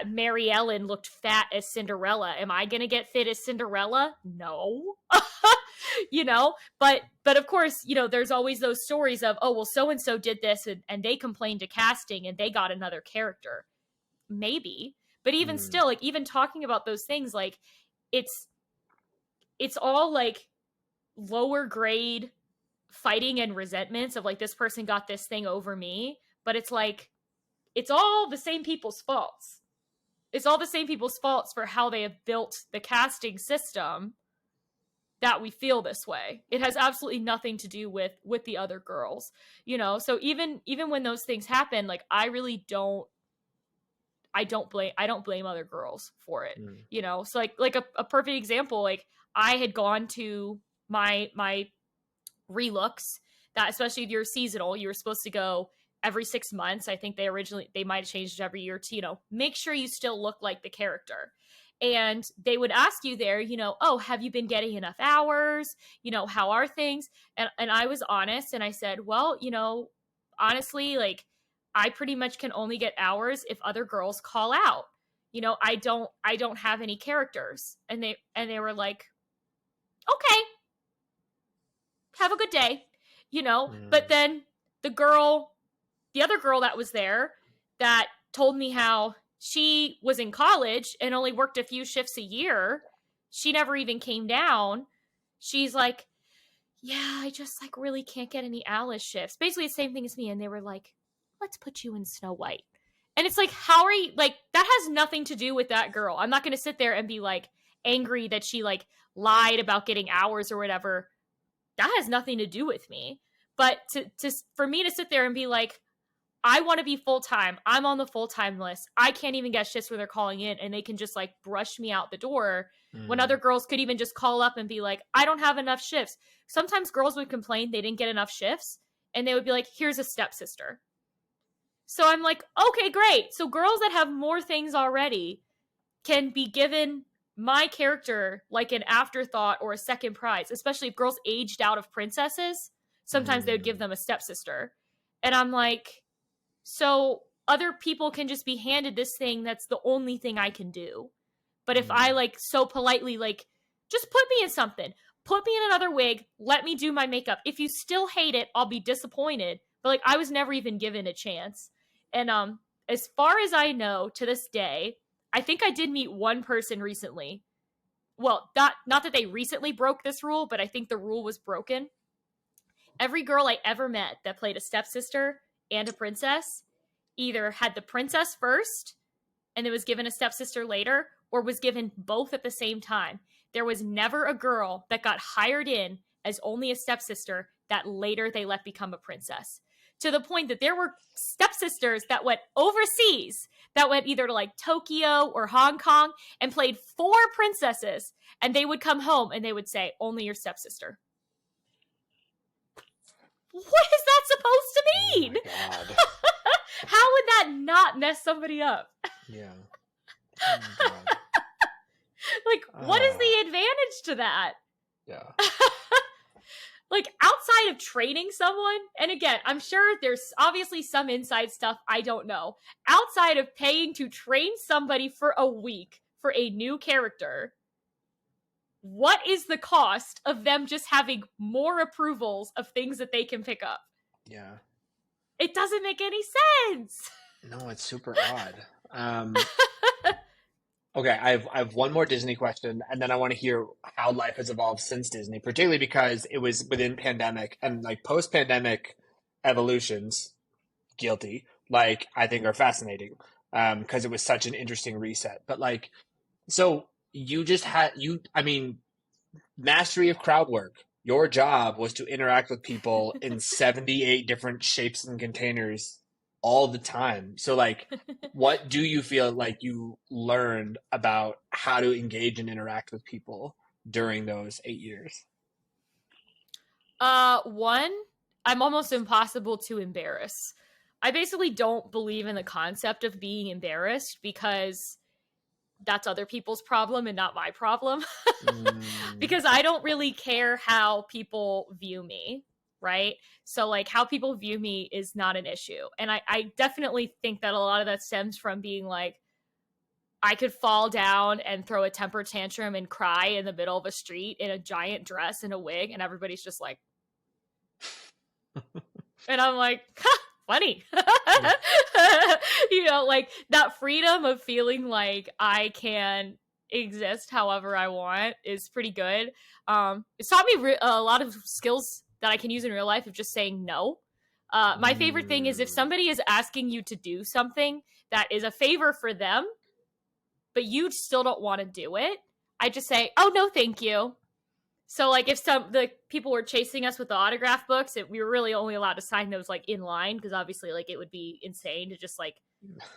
Mary Ellen looked fat as Cinderella, am I going to get fit as Cinderella? No. But of course, there's always those stories of, oh, well, so-and-so did this and they complained to casting and they got another character. Maybe. But even still, like, even talking about those things, like, it's all like lower grade fighting and resentments of like, this person got this thing over me. But it's like, it's all the same people's faults. It's all the same people's faults for how they have built the casting system that we feel this way. It has absolutely nothing to do with the other girls, So even when those things happen, like, I really don't blame other girls for it, So like a perfect example, like, I had gone to my relooks, that especially if you're seasonal, you were supposed to go every 6 months. I think they might have changed it every year to, make sure you still look like the character. And they would ask you there, oh, have you been getting enough hours? How are things? And I was honest and I said, well, honestly, like, I pretty much can only get hours if other girls call out. I don't have any characters. And they were like, okay, have a good day, But then the other girl that was there that told me how she was in college and only worked a few shifts a year, she never even came down. She's like, yeah, I just like really can't get any Alice shifts. Basically the same thing as me. And they were like, let's put you in Snow White. And it's like, how are you, like, that has nothing to do with that girl. I'm not going to sit there and be like angry that she like lied about getting hours or whatever. That has nothing to do with me. But for me to sit there and be like, I want to be full-time. I'm on the full-time list. I can't even get shifts when they're calling in, and they can just like brush me out the door when other girls could even just call up and be like, I don't have enough shifts. Sometimes girls would complain they didn't get enough shifts, and they would be like, here's a stepsister. So I'm like, okay, great. So girls that have more things already can be given my character like an afterthought or a second prize, especially if girls aged out of princesses. Sometimes they would give them a stepsister. And I'm like, so other people can just be handed this thing that's the only thing I can do. But if I like so politely, like, just put me in something, put me in another wig, let me do my makeup. If you still hate it, I'll be disappointed. But like, I was never even given a chance. And as far as I know to this day, I think I did meet one person recently. Well, not that they recently broke this rule, but I think the rule was broken. Every girl I ever met that played a stepsister and a princess either had the princess first and then was given a stepsister later, or was given both at the same time. There was never a girl that got hired in as only a stepsister that later they let become a princess. To the point that there were stepsisters that went overseas, that went either to like Tokyo or Hong Kong and played 4 princesses, and they would come home and they would say, only your stepsister. What is that supposed to mean? Oh my God. How would that not mess somebody up? Yeah. Oh my God. Like, what is the advantage to that? Yeah. Like, outside of training someone, and again, I'm sure there's obviously some inside stuff I don't know. Outside of paying to train somebody for a week for a new character, what is the cost of them just having more approvals of things that they can pick up? Yeah. It doesn't make any sense. No, it's super odd. Okay, I have one more Disney question, and then I want to hear how life has evolved since Disney, particularly because it was within pandemic and like post-pandemic evolutions, guilty, like I think are fascinating, because it was such an interesting reset. But like, so you just had I mean, mastery of crowd work. Your job was to interact with people in 78 different shapes and containers all the time. So like, what do you feel like you learned about how to engage and interact with people during those 8 years? One, I'm almost impossible to embarrass. I basically don't believe in the concept of being embarrassed because that's other people's problem and not my problem. Because I don't really care how people view me, right? So like how people view me is not an issue. And I definitely think that a lot of that stems from being like, I could fall down and throw a temper tantrum and cry in the middle of a street in a giant dress and a wig, and everybody's just like, and I'm like, ha, funny. You know, like that freedom of feeling like I can exist however I want is pretty good. It's taught me a lot of skills that I can use in real life of just saying no. My favorite thing is if somebody is asking you to do something that is a favor for them, but you still don't want to do it, I just say, oh, no, thank you. So, like, if the people were chasing us with the autograph books, we were really only allowed to sign those, like, in line, because obviously, like, it would be insane to just, like,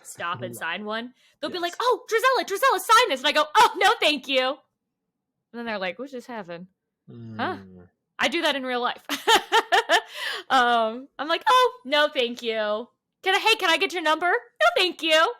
stop and sign one. They'll be like, oh, Drizella, sign this. And I go, oh, no, thank you. And then they're like, what just happened? Huh? I do that in real life. I'm like, oh, no, thank you. Can I get your number? No, thank you.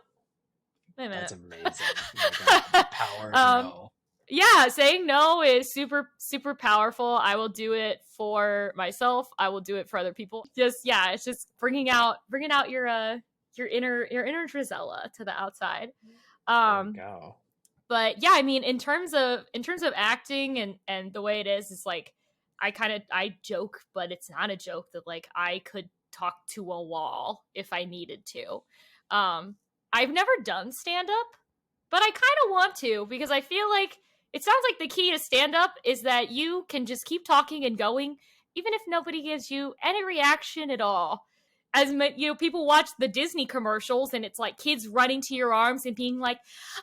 Wait a minute. That's amazing. Oh my God. Power of no. Yeah, saying no is super, super powerful. I will do it for myself. I will do it for other people. It's just bringing out your inner Drizella to the outside. There we go. But yeah, I mean, in terms of acting and the way it is, it's like I joke, but it's not a joke that like I could talk to a wall if I needed to. I've never done stand up, but I kind of want to, because I feel like it sounds like the key to stand up is that you can just keep talking and going, even if nobody gives you any reaction at all. As you know, people watch the Disney commercials and it's like kids running to your arms and being like,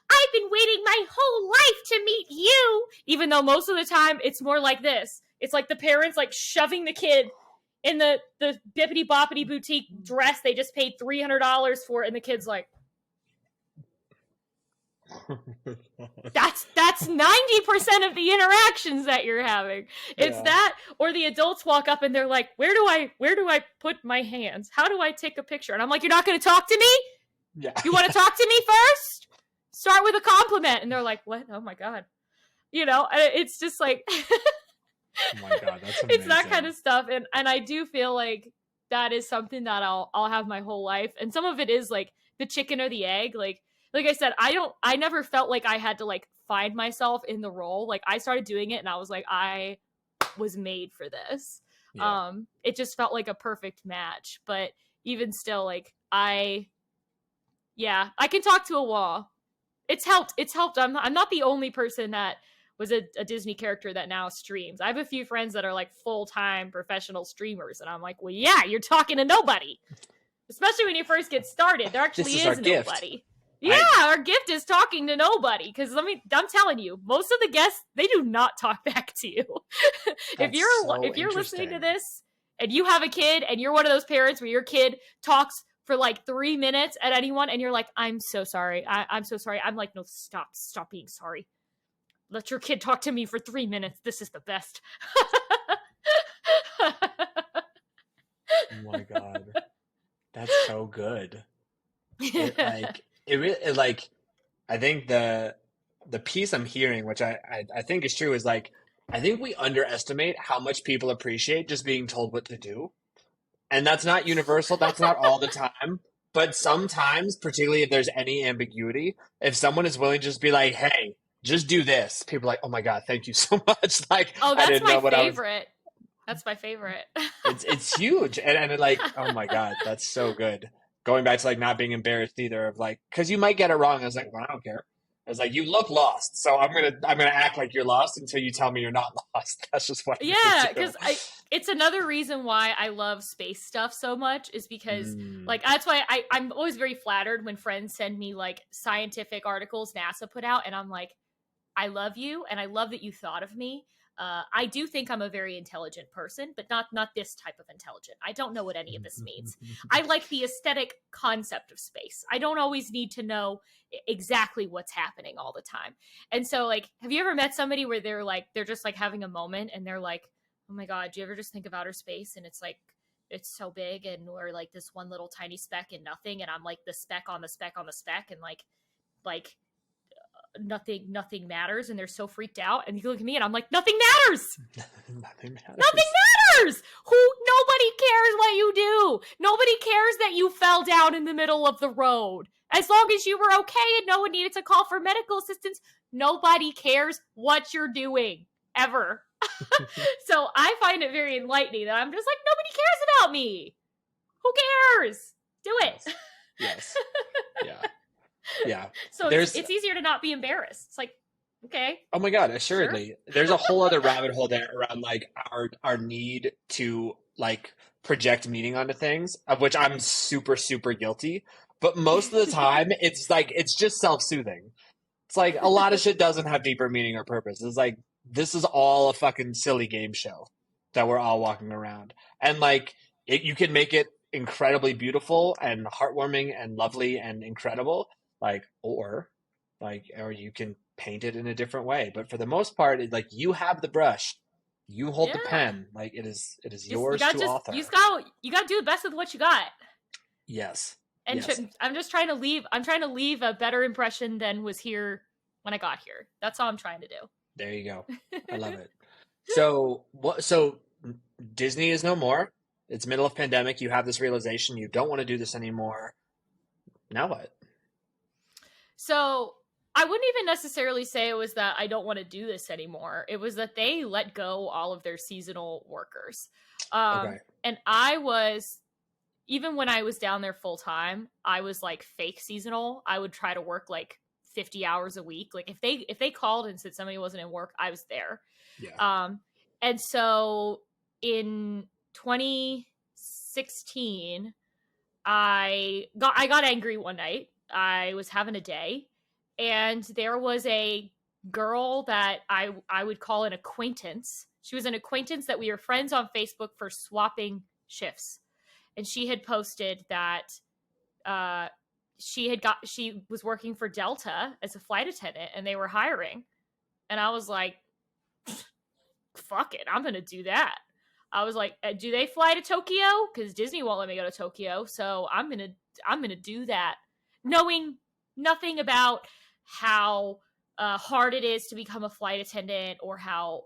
I've been waiting my whole life to meet you. Even though most of the time it's more like this. It's like the parents like shoving the kid in the bippity boppity boutique dress they just paid $300 for, and the kid's like, that's 90% of the interactions that you're having. It's that, or the adults walk up and they're like, where do I put my hands? How do I take a picture? And I'm like, you're not going to talk to me? Yeah. You want to talk to me first? Start with a compliment. And they're like, what? Oh my God. You know, it's just like, oh my God, that's amazing. It's that kind of stuff. And I do feel like that is something that I'll have my whole life. And some of it is like the chicken or the egg. Like I said, I never felt like I had to like find myself in the role. Like I started doing it and I was like, I was made for this. Yeah. It just felt like a perfect match. But even still, like I can talk to a wall. It's helped. I'm not the only person that was a Disney character that now streams. I have a few friends that are like full-time professional streamers. And I'm like, well, yeah, you're talking to nobody. Especially when you first get started. There actually is nobody. Yeah, our gift is talking to nobody. Because I'm telling you, most of the guests, they do not talk back to you. If you're listening to this and you have a kid and you're one of those parents where your kid talks for like 3 minutes at anyone and you're like, I'm so sorry. I'm so sorry. I'm like, no, stop being sorry. Let your kid talk to me for 3 minutes. This is the best. Oh my God. That's so good. I think the piece I'm hearing, which I think is true, is like, I think we underestimate how much people appreciate just being told what to do. And that's not universal. That's not all the time. But sometimes, particularly if there's any ambiguity, if someone is willing to just be like, hey, just do this. People are like, oh my God, thank you so much. Like, Oh, I that's didn't know my what I was. favorite. That's my favorite. It's huge. And it like, oh my God, that's so good. Going back to like not being embarrassed either of like, cause you might get it wrong. I was like, well, I don't care. I was like, you look lost. So I'm gonna act like you're lost until you tell me you're not lost. That's just what I'm Yeah, gonna because it's another reason why I love space stuff so much is because do. like that's why I'm always very flattered when friends send me like scientific articles NASA put out, and I'm like, I love you and I love that you thought of me. I do think I'm a very intelligent person, but not this type of intelligent. I don't know what any of this means. I like the aesthetic concept of space. I don't always need to know exactly what's happening all the time. And so, like, have you ever met somebody where they're just like having a moment and they're like, oh my God, do you ever just think of outer space and it's like, it's so big and we're like this one little tiny speck in nothing, and I'm like the speck on the speck on the speck, and like nothing matters, and they're so freaked out, and you look at me and I'm like, nothing matters. Nothing matters. Nothing matters. Nobody cares what you do. Nobody cares that you fell down in the middle of the road. As long as you were okay and no one needed to call for medical assistance, nobody cares what you're doing ever. So I find it very enlightening that I'm just like, nobody cares about me. Who cares? Do it. Yes. Yeah. Yeah. So it's easier to not be embarrassed. It's like, okay. Oh my God, assuredly. Sure. There's a whole other rabbit hole there around like our need to like project meaning onto things, of which I'm super, super guilty. But most of the time it's like it's just self-soothing. It's like a lot of shit doesn't have deeper meaning or purpose. It's like this is all a fucking silly game show that we're all walking around. And like you can make it incredibly beautiful and heartwarming and lovely and incredible. Like or you can paint it in a different way. But for the most part, it's like you have the brush, you hold the pen. Like it is yours to author. You got to do the best with what you got. Yes. And yes. I'm trying to leave a better impression than was here when I got here. That's all I'm trying to do. There you go. I love it. So Disney is no more. It's middle of pandemic. You have this realization you don't want to do this anymore. Now what? So I wouldn't even necessarily say it was that I don't want to do this anymore. It was that they let go all of their seasonal workers. Okay. And I was, even when I was down there full time, I was like fake seasonal. I would try to work like 50 hours a week. Like if they called and said somebody wasn't in work, I was there. Yeah. And so in 2016, I got angry one night. I was having a day, and there was a girl that I would call an acquaintance. She was an acquaintance that we were friends on Facebook for swapping shifts. And she had posted that she was working for Delta as a flight attendant and they were hiring. And I was like, fuck it, I'm going to do that. I was like, do they fly to Tokyo? Because Disney won't let me go to Tokyo. So I'm going to do that. Knowing nothing about how hard it is to become a flight attendant or how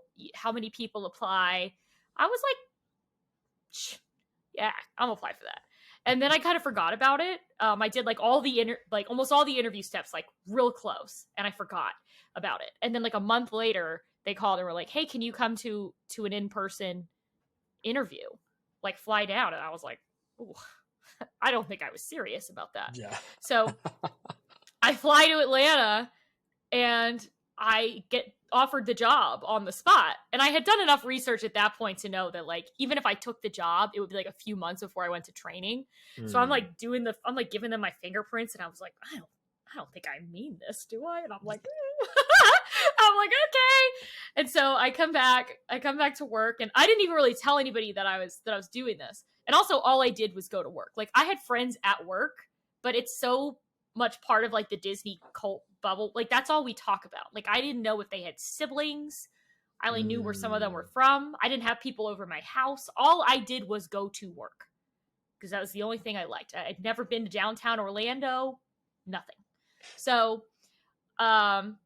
many people apply. I was like, yeah, I'm gonna apply for that. And then I kind of forgot about it. I did like almost all the interview steps, like real close, and I forgot about it. And then like a month later, they called and were like, hey, can you come to an in-person interview? Like fly down. And I was like, ooh, I don't think I was serious about that. Yeah. So I fly to Atlanta and I get offered the job on the spot. And I had done enough research at that point to know that like, even if I took the job, it would be like a few months before I went to training. So I'm like giving them my fingerprints, and I was like, I don't think I mean this, do I? And I'm like, I'm like, okay. And so I come back to work, and I didn't even really tell anybody that I was doing this. And also all I did was go to work. Like I had friends at work, but it's so much part of like the Disney cult bubble. Like that's all we talk about. Like I didn't know if they had siblings. I only knew where some of them were from. I didn't have people over my house. All I did was go to work because that was the only thing I liked. I'd never been to downtown Orlando, nothing. So when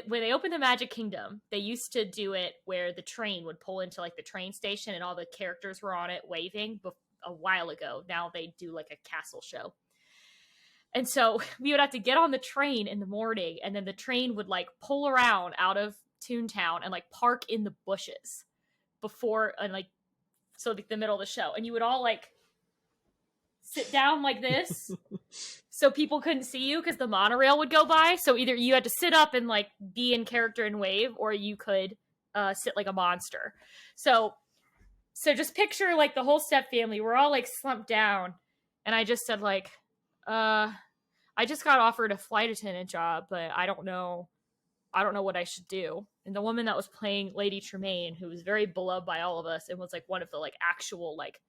they opened the Magic Kingdom, they used to do it where the train would pull into like the train station and all the characters were on it waving a while ago. Now they do like a castle show. And so we would have to get on the train in the morning, and then the train would like pull around out of Toontown and like park in the bushes before, and like, so like the middle of the show. And you would all like sit down like this so people couldn't see you because the monorail would go by. So either you had to sit up and like be in character and wave, or you could sit like a monster. So just picture like the whole step family. We're all like slumped down, and I just said like, I just got offered a flight attendant job, but I don't know what I should do. And the woman that was playing Lady Tremaine, who was very beloved by all of us and was like one of the like actual like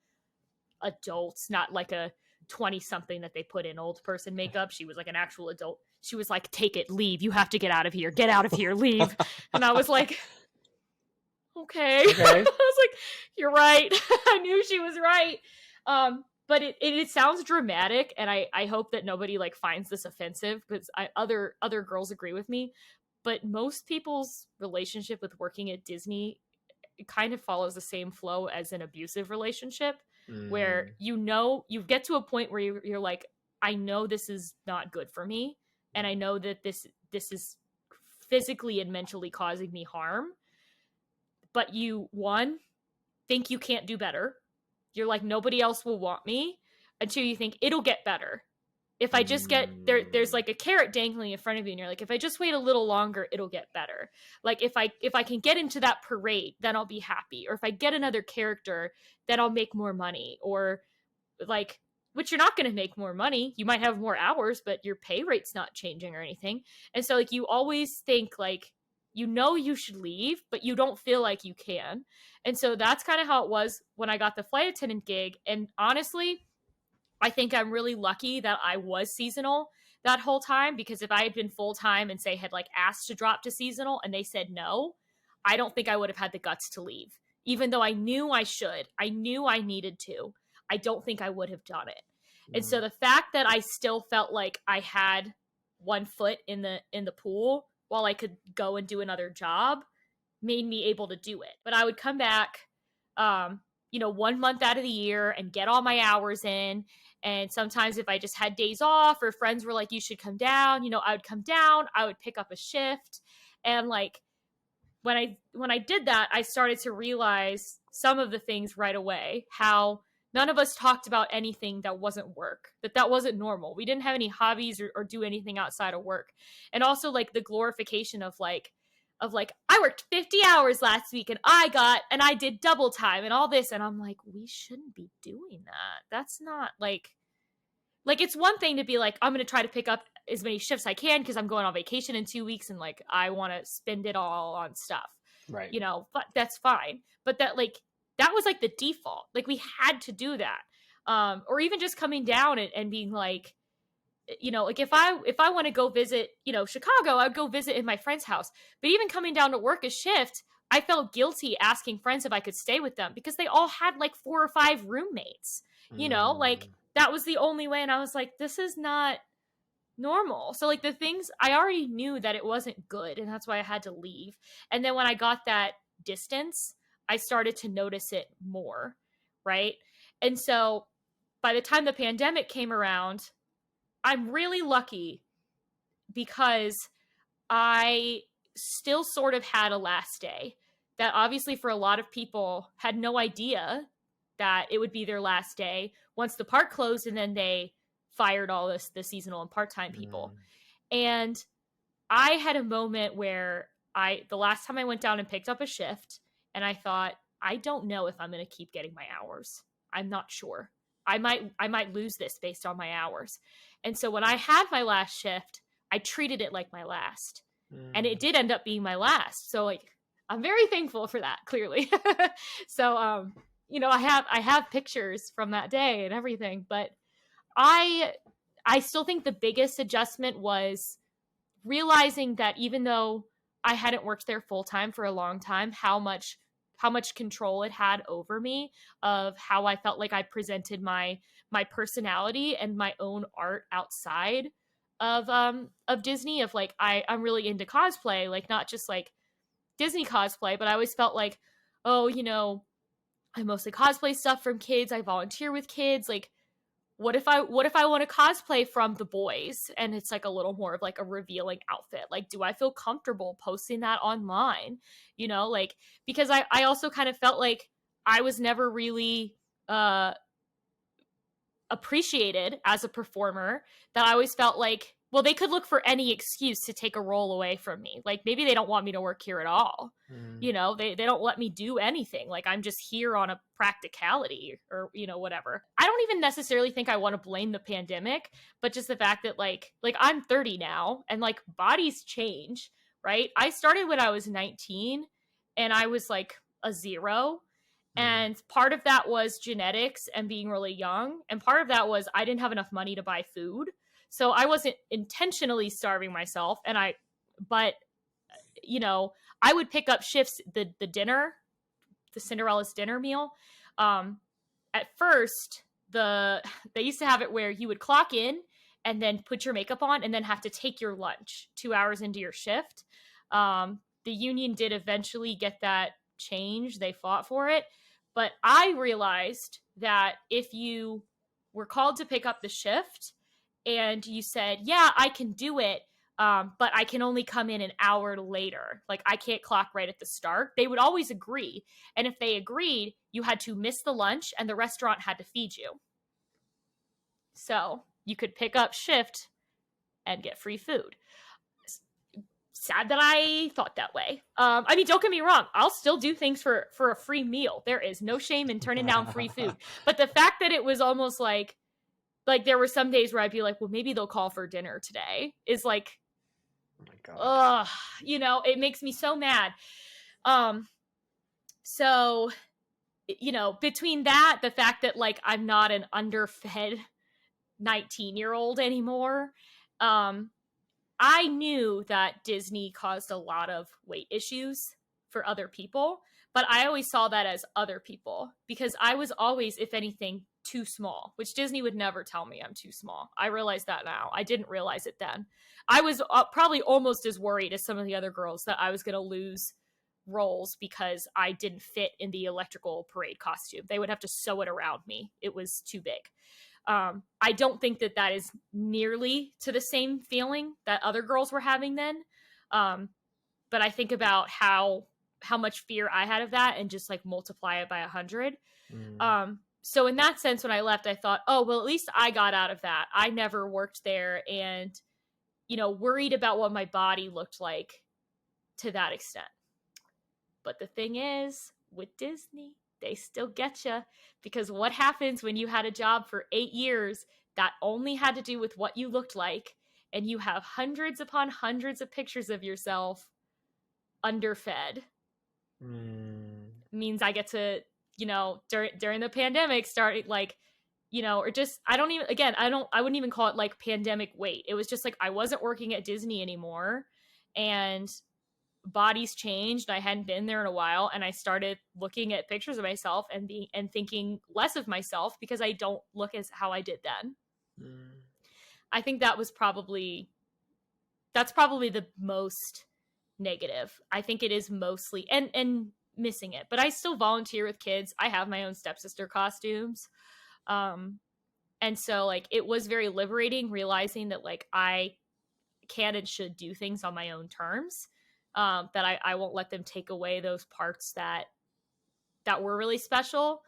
adults, not like a 20-something that they put in old person makeup. She was like an actual adult. She was like, take it, leave. You have to get out of here. Get out of here, leave. And I was like, okay. I was like, you're right. I knew she was right. But it sounds dramatic, and I hope that nobody like finds this offensive, because other girls agree with me. But most people's relationship with working at Disney, it kind of follows the same flow as an abusive relationship, where you get to a point where you're like, I know this is not good for me, and I know that this is physically and mentally causing me harm. But you, one, think you can't do better. You're like, nobody else will want me, until you think it'll get better. If I just get there's like a carrot dangling in front of you, and you're like, if I just wait a little longer, it'll get better. Like if I can get into that parade, then I'll be happy. Or if I get another character, then I'll make more money. Or like, which you're not going to make more money. You might have more hours, but your pay rate's not changing or anything. And so like you always think like, you know you should leave, but you don't feel like you can. And so that's kind of how it was when I got the flight attendant gig. And honestly, I think I'm really lucky that I was seasonal that whole time, because if I had been full-time and say had like asked to drop to seasonal and they said no, I don't think I would have had the guts to leave. Even though I knew I should, I knew I needed to, I don't think I would have done it. And so the fact that I still felt like I had one foot in the pool while I could go and do another job made me able to do it. But I would come back, 1 month out of the year and get all my hours in. And sometimes if I just had days off, or friends were like, you should come down, I would come down, I would pick up a shift. And like, when I did that, I started to realize some of the things right away, how none of us talked about anything that wasn't work, that wasn't normal. We didn't have any hobbies or do anything outside of work. And also like the glorification of like, I worked 50 hours last week and I did double time and all this. And I'm like, we shouldn't be doing that. That's not like it's one thing to be like, I'm going to try to pick up as many shifts I can because I'm going on vacation in 2 weeks and like, I want to spend it all on stuff, right? But that's fine. But that was like the default. Like we had to do that. Or even just coming down and being like, like if I want to go visit, Chicago, I would go visit in my friend's house. But even coming down to work a shift, I felt guilty asking friends if I could stay with them because they all had like 4 or 5 roommates, like that was the only way. And I was like, this is not normal. So like the things I already knew that it wasn't good. And that's why I had to leave. And then when I got that distance, I started to notice it more. Right. And so by the time the pandemic came around, I'm really lucky because I still sort of had a last day that obviously for a lot of people had no idea that it would be their last day once the park closed, and then they fired all the seasonal and part-time people. And I had a moment where the last time I went down and picked up a shift, and I thought, I don't know if I'm going to keep getting my hours. I'm not sure. I might lose this based on my hours. And so when I had my last shift, I treated it like my last. And it did end up being my last. So like, I'm very thankful for that, clearly. So, I have pictures from that day and everything, but I still think the biggest adjustment was realizing that even though I hadn't worked there full time for a long time, how much control it had over me, of how I felt like I presented my personality and my own art outside of Disney, of like, I'm really into cosplay, like not just like Disney cosplay, but I always felt like, oh, I mostly cosplay stuff from kids. I volunteer with kids. Like what if I want to cosplay from the boys and it's like a little more of like a revealing outfit? Like, do I feel comfortable posting that online? You know, like, because I also kind of felt like I was never really appreciated as a performer, that I always felt like, well, they could look for any excuse to take a role away from me. Like, maybe they don't want me to work here at all. You know, they don't let me do anything. Like, I'm just here on a practicality or, you know, whatever. I don't even necessarily think I want to blame the pandemic, but just the fact that like I'm 30 now and like bodies change, right? I started when I was 19 and I was like a 0. And part of that was genetics and being really young. And part of that was I didn't have enough money to buy food. So I wasn't intentionally starving myself. But, you know, I would pick up shifts, the dinner, the Cinderella's dinner meal. At first, they used to have it where you would clock in and then put your makeup on and then have to take your lunch 2 hours into your shift. The union did eventually get that change. They fought for it. But I realized that if you were called to pick up the shift and you said, yeah, I can do it, but I can only come in an hour later, like I can't clock right at the start, they would always agree. And if they agreed, you had to miss the lunch and the restaurant had to feed you. So you could pick up shift and get free food. Sad that I thought that way. I mean, don't get me wrong. I'll still do things for a free meal. There is no shame in turning down free food. But the fact that it was almost like there were some days where I'd be like, well, maybe they'll call for dinner today, is like, oh my God. You know, it makes me so mad. So, you know, between that, the fact that like I'm not an underfed 19-year-old anymore, I knew that Disney caused a lot of weight issues for other people, but I always saw that as other people because I was always, if anything, too small, which Disney would never tell me I'm too small. I realize that now. I didn't realize it then. I was probably almost as worried as some of the other girls that I was going to lose roles because I didn't fit in the electrical parade costume. They would have to sew it around me. It was too big. I don't think that is nearly to the same feeling that other girls were having then. But I think about how much fear I had of that and just like multiply it by 100. So in that sense, when I left, I thought, oh, well, at least I got out of that. I never worked there and, you know, worried about what my body looked like to that extent. But the thing is, with Disney, they still get you, because what happens when you had a job for 8 years that only had to do with what you looked like, and you have hundreds upon hundreds of pictures of yourself underfed? Means I get to, you know, during the pandemic start like, you know, or just, I wouldn't even call it like pandemic weight. It was just like I wasn't working at Disney anymore and bodies changed. I hadn't been there in a while, and I started looking at pictures of myself and thinking less of myself because I don't look as how I did then. I think that's probably the most negative. I think it is mostly and missing it, but I still volunteer with kids. I have my own stepsister costumes, and so like it was very liberating realizing that like I can and should do things on my own terms. That I won't let them take away those parts that were really special.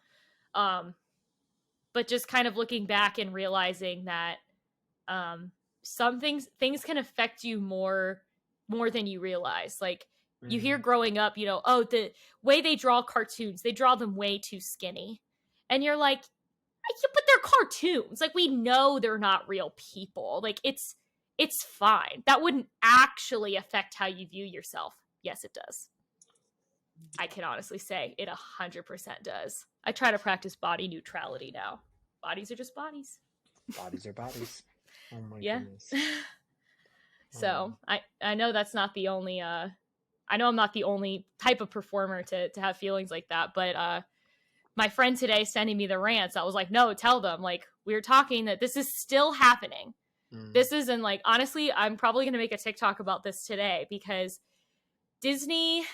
But just kind of looking back and realizing that some things can affect you more than you realize. Like you hear growing up, you know, oh, the way they draw cartoons, they draw them way too skinny. And you're like, yeah, but they're cartoons. Like we know they're not real people. Like it's fine. That wouldn't actually affect how you view yourself. Yes, it does. I can honestly say it 100% does. I try to practice body neutrality now. Bodies are just bodies. Bodies are bodies. Oh my goodness. So I know that's not the only, I know I'm not the only type of performer to have feelings like that, but my friend today sending me the rants, I was like, no, tell them, like, we were talking that this is still happening. This isn't like, honestly, I'm probably going to make a TikTok about this today because Disney,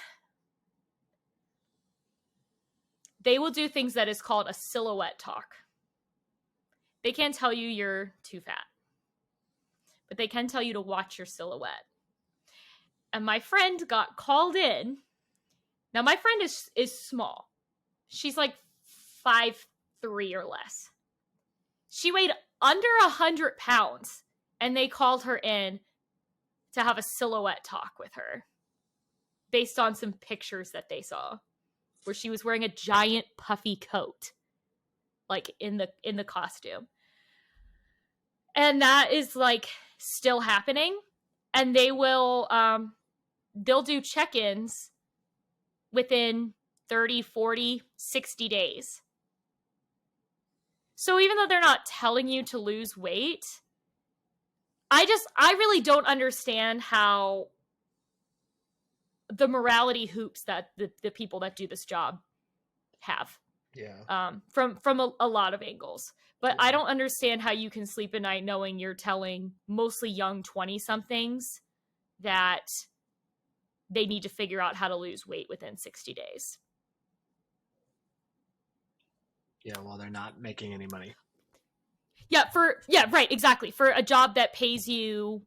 they will do things that is called a silhouette talk. They can't tell you you're too fat, but they can tell you to watch your silhouette. And my friend got called in. Now, my friend is small. She's like 5'3" or less. She weighed under 100 pounds, and they called her in to have a silhouette talk with her based on some pictures that they saw where she was wearing a giant puffy coat, like in the costume. And that is like still happening. And they will, they'll do check-ins within 30, 40, 60 days. So even though they're not telling you to lose weight, I really don't understand how the morality hoops that the people that do this job have. Yeah. From a lot of angles. But I don't understand how you can sleep at night knowing you're telling mostly young 20-somethings that they need to figure out how to lose weight within 60 days. Yeah, well, they're not making any money. Yeah, right, exactly. For a job that pays you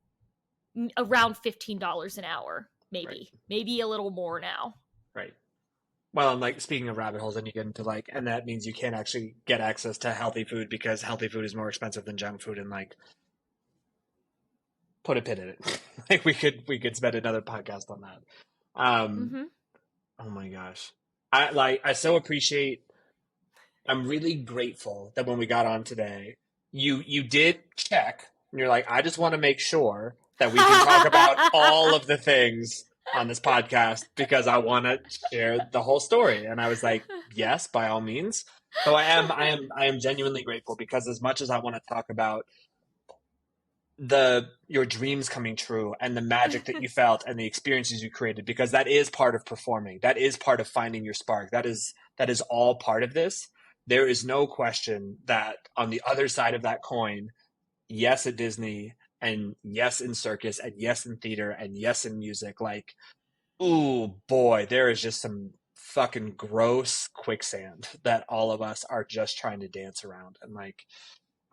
around $15 an hour, maybe. Right. Maybe a little more now. Right. Well, and like speaking of rabbit holes, then you get into like, and that means you can't actually get access to healthy food because healthy food is more expensive than junk food, and like, put a pin in it. Like we could spend another podcast on that. Oh my gosh, I so appreciate. I'm really grateful that when we got on today, you did check, and you're like, I just want to make sure that we can talk about all of the things on this podcast because I want to share the whole story. And I was like, yes, by all means. So I am genuinely grateful because as much as I want to talk about your dreams coming true and the magic that you felt and the experiences you created, because that is part of performing. That is part of finding your spark. That is all part of this. There is no question that on the other side of that coin, yes, at Disney, and yes in circus, and yes in theater, and yes in music, like, ooh boy, there is just some fucking gross quicksand that all of us are just trying to dance around. And like,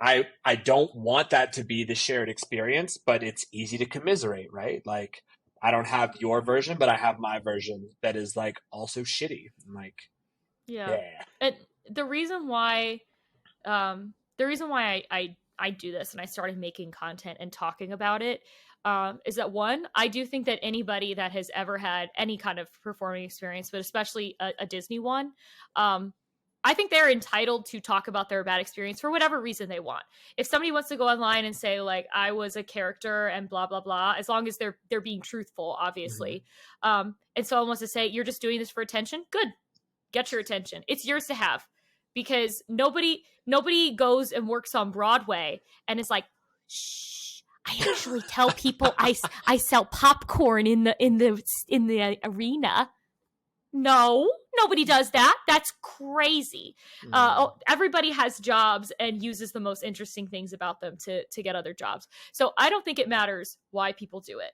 I don't want that to be the shared experience, but it's easy to commiserate, right? Like, I don't have your version, but I have my version that is like also shitty. I'm like, yeah. And the reason why I do this and I started making content and talking about it is that, one, I do think that anybody that has ever had any kind of performing experience, but especially a Disney one, I think they're entitled to talk about their bad experience for whatever reason they want. If somebody wants to go online and say like, I was a character and blah, blah, blah, as long as they're being truthful, obviously. Mm-hmm. And someone wants to say, you're just doing this for attention. Good. Get your attention. It's yours to have, because nobody goes and works on Broadway and is like, shh, I actually tell people I sell popcorn in the arena. No, nobody does that. That's crazy. Everybody has jobs and uses the most interesting things about them to get other jobs. So I don't think it matters why people do it.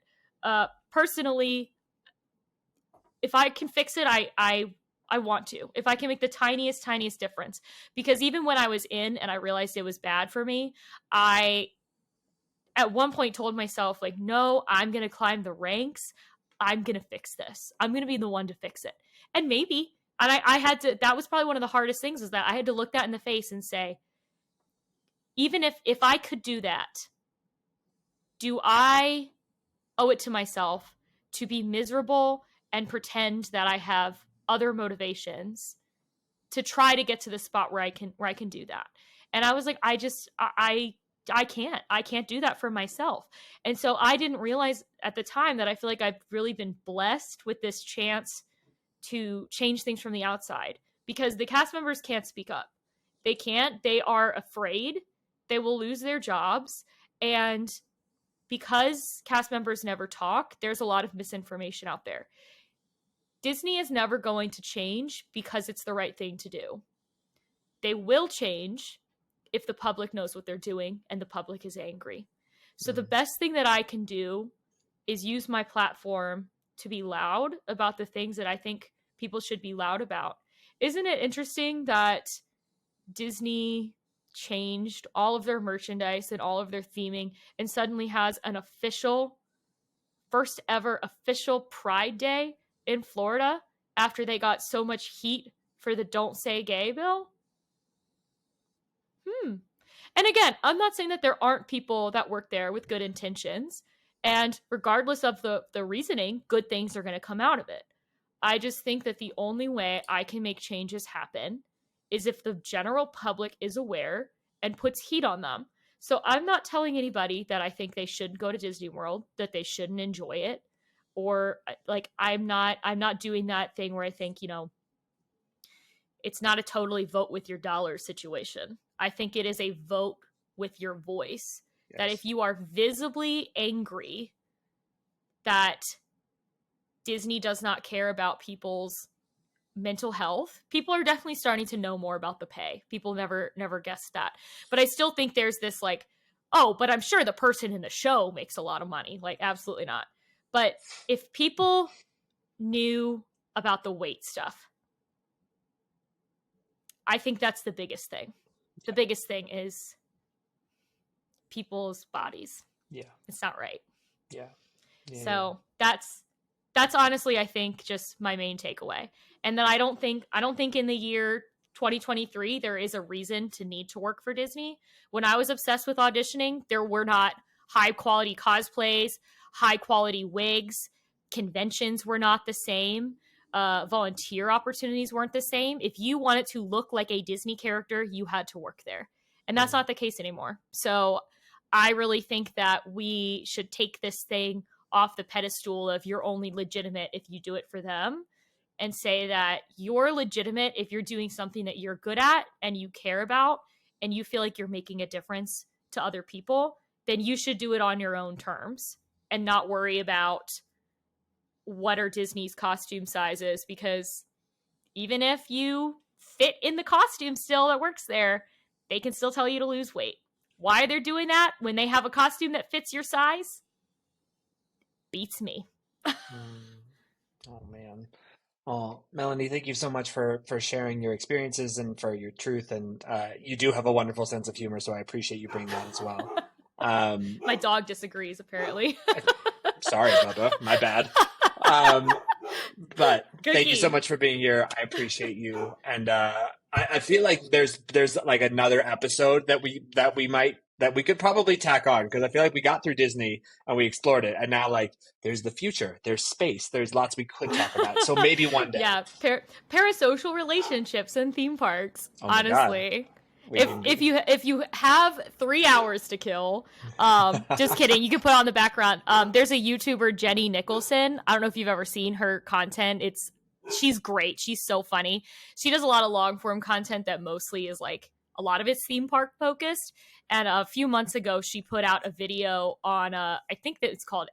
Personally, if I can fix it, I want to. If I can make the tiniest difference. Because even when I was in and I realized it was bad for me, I at one point told myself, like, no, I'm going to climb the ranks. I'm going to fix this. I'm going to be the one to fix it. And maybe, and I had to, that was probably one of the hardest things, is that I had to look that in the face and say, even if I could do that, do I owe it to myself to be miserable and pretend that I have other motivations to try to get to the spot where I can do that? And I was like, I can't do that for myself. And so I didn't realize at the time that I feel like I've really been blessed with this chance to change things from the outside, because the cast members can't speak up. They can't. They are afraid. They will lose their jobs. And because cast members never talk, there's a lot of misinformation out there. Disney is never going to change because it's the right thing to do. They will change if the public knows what they're doing and the public is angry. So the best thing that I can do is use my platform to be loud about the things that I think people should be loud about. Isn't it interesting that Disney changed all of their merchandise and all of their theming and suddenly has an first ever official Pride Day in Florida after they got so much heat for the Don't Say Gay bill? And again, I'm not saying that there aren't people that work there with good intentions. And regardless of the reasoning, good things are going to come out of it. I just think that the only way I can make changes happen is if the general public is aware and puts heat on them. So I'm not telling anybody that I think they shouldn't go to Disney World, that they shouldn't enjoy it, or like I'm not doing that thing where I think, it's not a totally vote with your dollar situation. I think it is a vote with your voice. Yes. That if you are visibly angry that Disney does not care about people's mental health, people are definitely starting to know more about the pay. People never guessed that. But I still think there's this like, oh, but I'm sure the person in the show makes a lot of money. Like, absolutely not. But if people knew about the weight stuff, I think that's the biggest thing. The biggest thing is people's bodies. Yeah. It's not right. Yeah. So that's honestly, I think, just my main takeaway. And then I don't think in the year 2023 there is a reason to need to work for Disney. When I was obsessed with auditioning, there were not high quality cosplays, high quality wigs, conventions were not the same, volunteer opportunities weren't the same. If you wanted to look like a Disney character, you had to work there. And that's not the case anymore. So I really think that we should take this thing off the pedestal of you're only legitimate if you do it for them, and say that you're legitimate if you're doing something that you're good at and you care about and you feel like you're making a difference to other people, then you should do it on your own terms and not worry about what are Disney's costume sizes, because even if you fit in the costume still that works there, they can still tell you to lose weight. Why they're doing that when they have a costume that fits your size beats me. Oh, man. Oh, Melanie, thank you so much for sharing your experiences and for your truth. And you do have a wonderful sense of humor, so I appreciate you bringing that as well. My dog disagrees, apparently. Sorry, Bubba. My bad. But thank you so much for being here. I appreciate you. And I feel like there's like another episode that we could probably tack on, because I feel like we got through Disney and we explored it, and now like there's the future, there's space, there's lots we could talk about. So maybe one day. Yeah, parasocial relationships and theme parks. Oh honestly, if you have 3 hours to kill, just kidding, you can put on the background. There's a YouTuber, Jenny Nicholson. I don't know if you've ever seen her content. She's great. She's so funny. She does a lot of long form content that mostly is like a lot of it's theme park focused. And a few months ago, she put out a video on, I think that it's called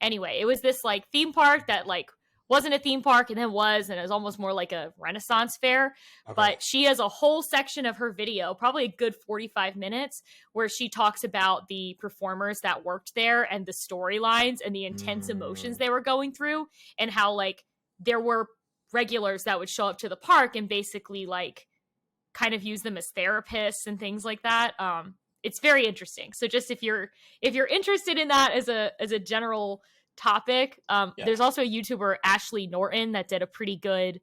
Anyway, it was this like theme park that like wasn't a theme park and then was, and it was almost more like a Renaissance fair. Okay. But she has a whole section of her video, probably a good 45 minutes, where she talks about the performers that worked there and the storylines and the intense emotions they were going through, and how like there were regulars that would show up to the park and basically like kind of use them as therapists and things like that. It's very interesting. So just if you're interested in that as a general topic, there's also a YouTuber, Ashley Norton, that did a pretty good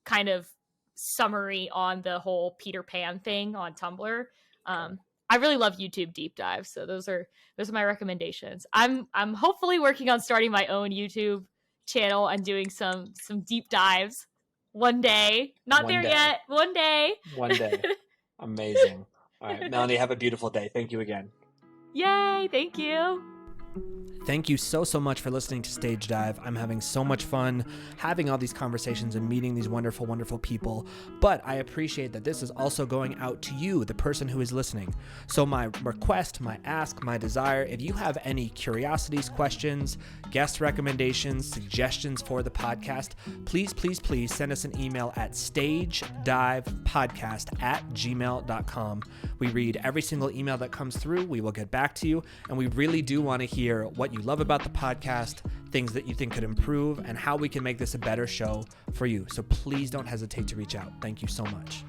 kind of summary on the whole Peter Pan thing on Tumblr. I really love YouTube deep dives, so those are my recommendations. I'm hopefully working on starting my own YouTube channel and doing some deep dives one day. Not there yet. One day. One day. Amazing. All right, Melanie, have a beautiful day. Thank you again. Yay, thank you. Thank you so much for listening to Stage Dive. I'm having so much fun having all these conversations and meeting these wonderful, wonderful people. But I appreciate that this is also going out to you, the person who is listening. So my request, my ask, my desire, if you have any curiosities, questions, guest recommendations, suggestions for the podcast, please send us an email at stagedivepodcast@gmail.com. We read every single email that comes through. We will get back to you. And we really do want to hear what you love about the podcast. things that you think could improve, and how we can make this a better show for you. So please don't hesitate to reach out. Thank you so much.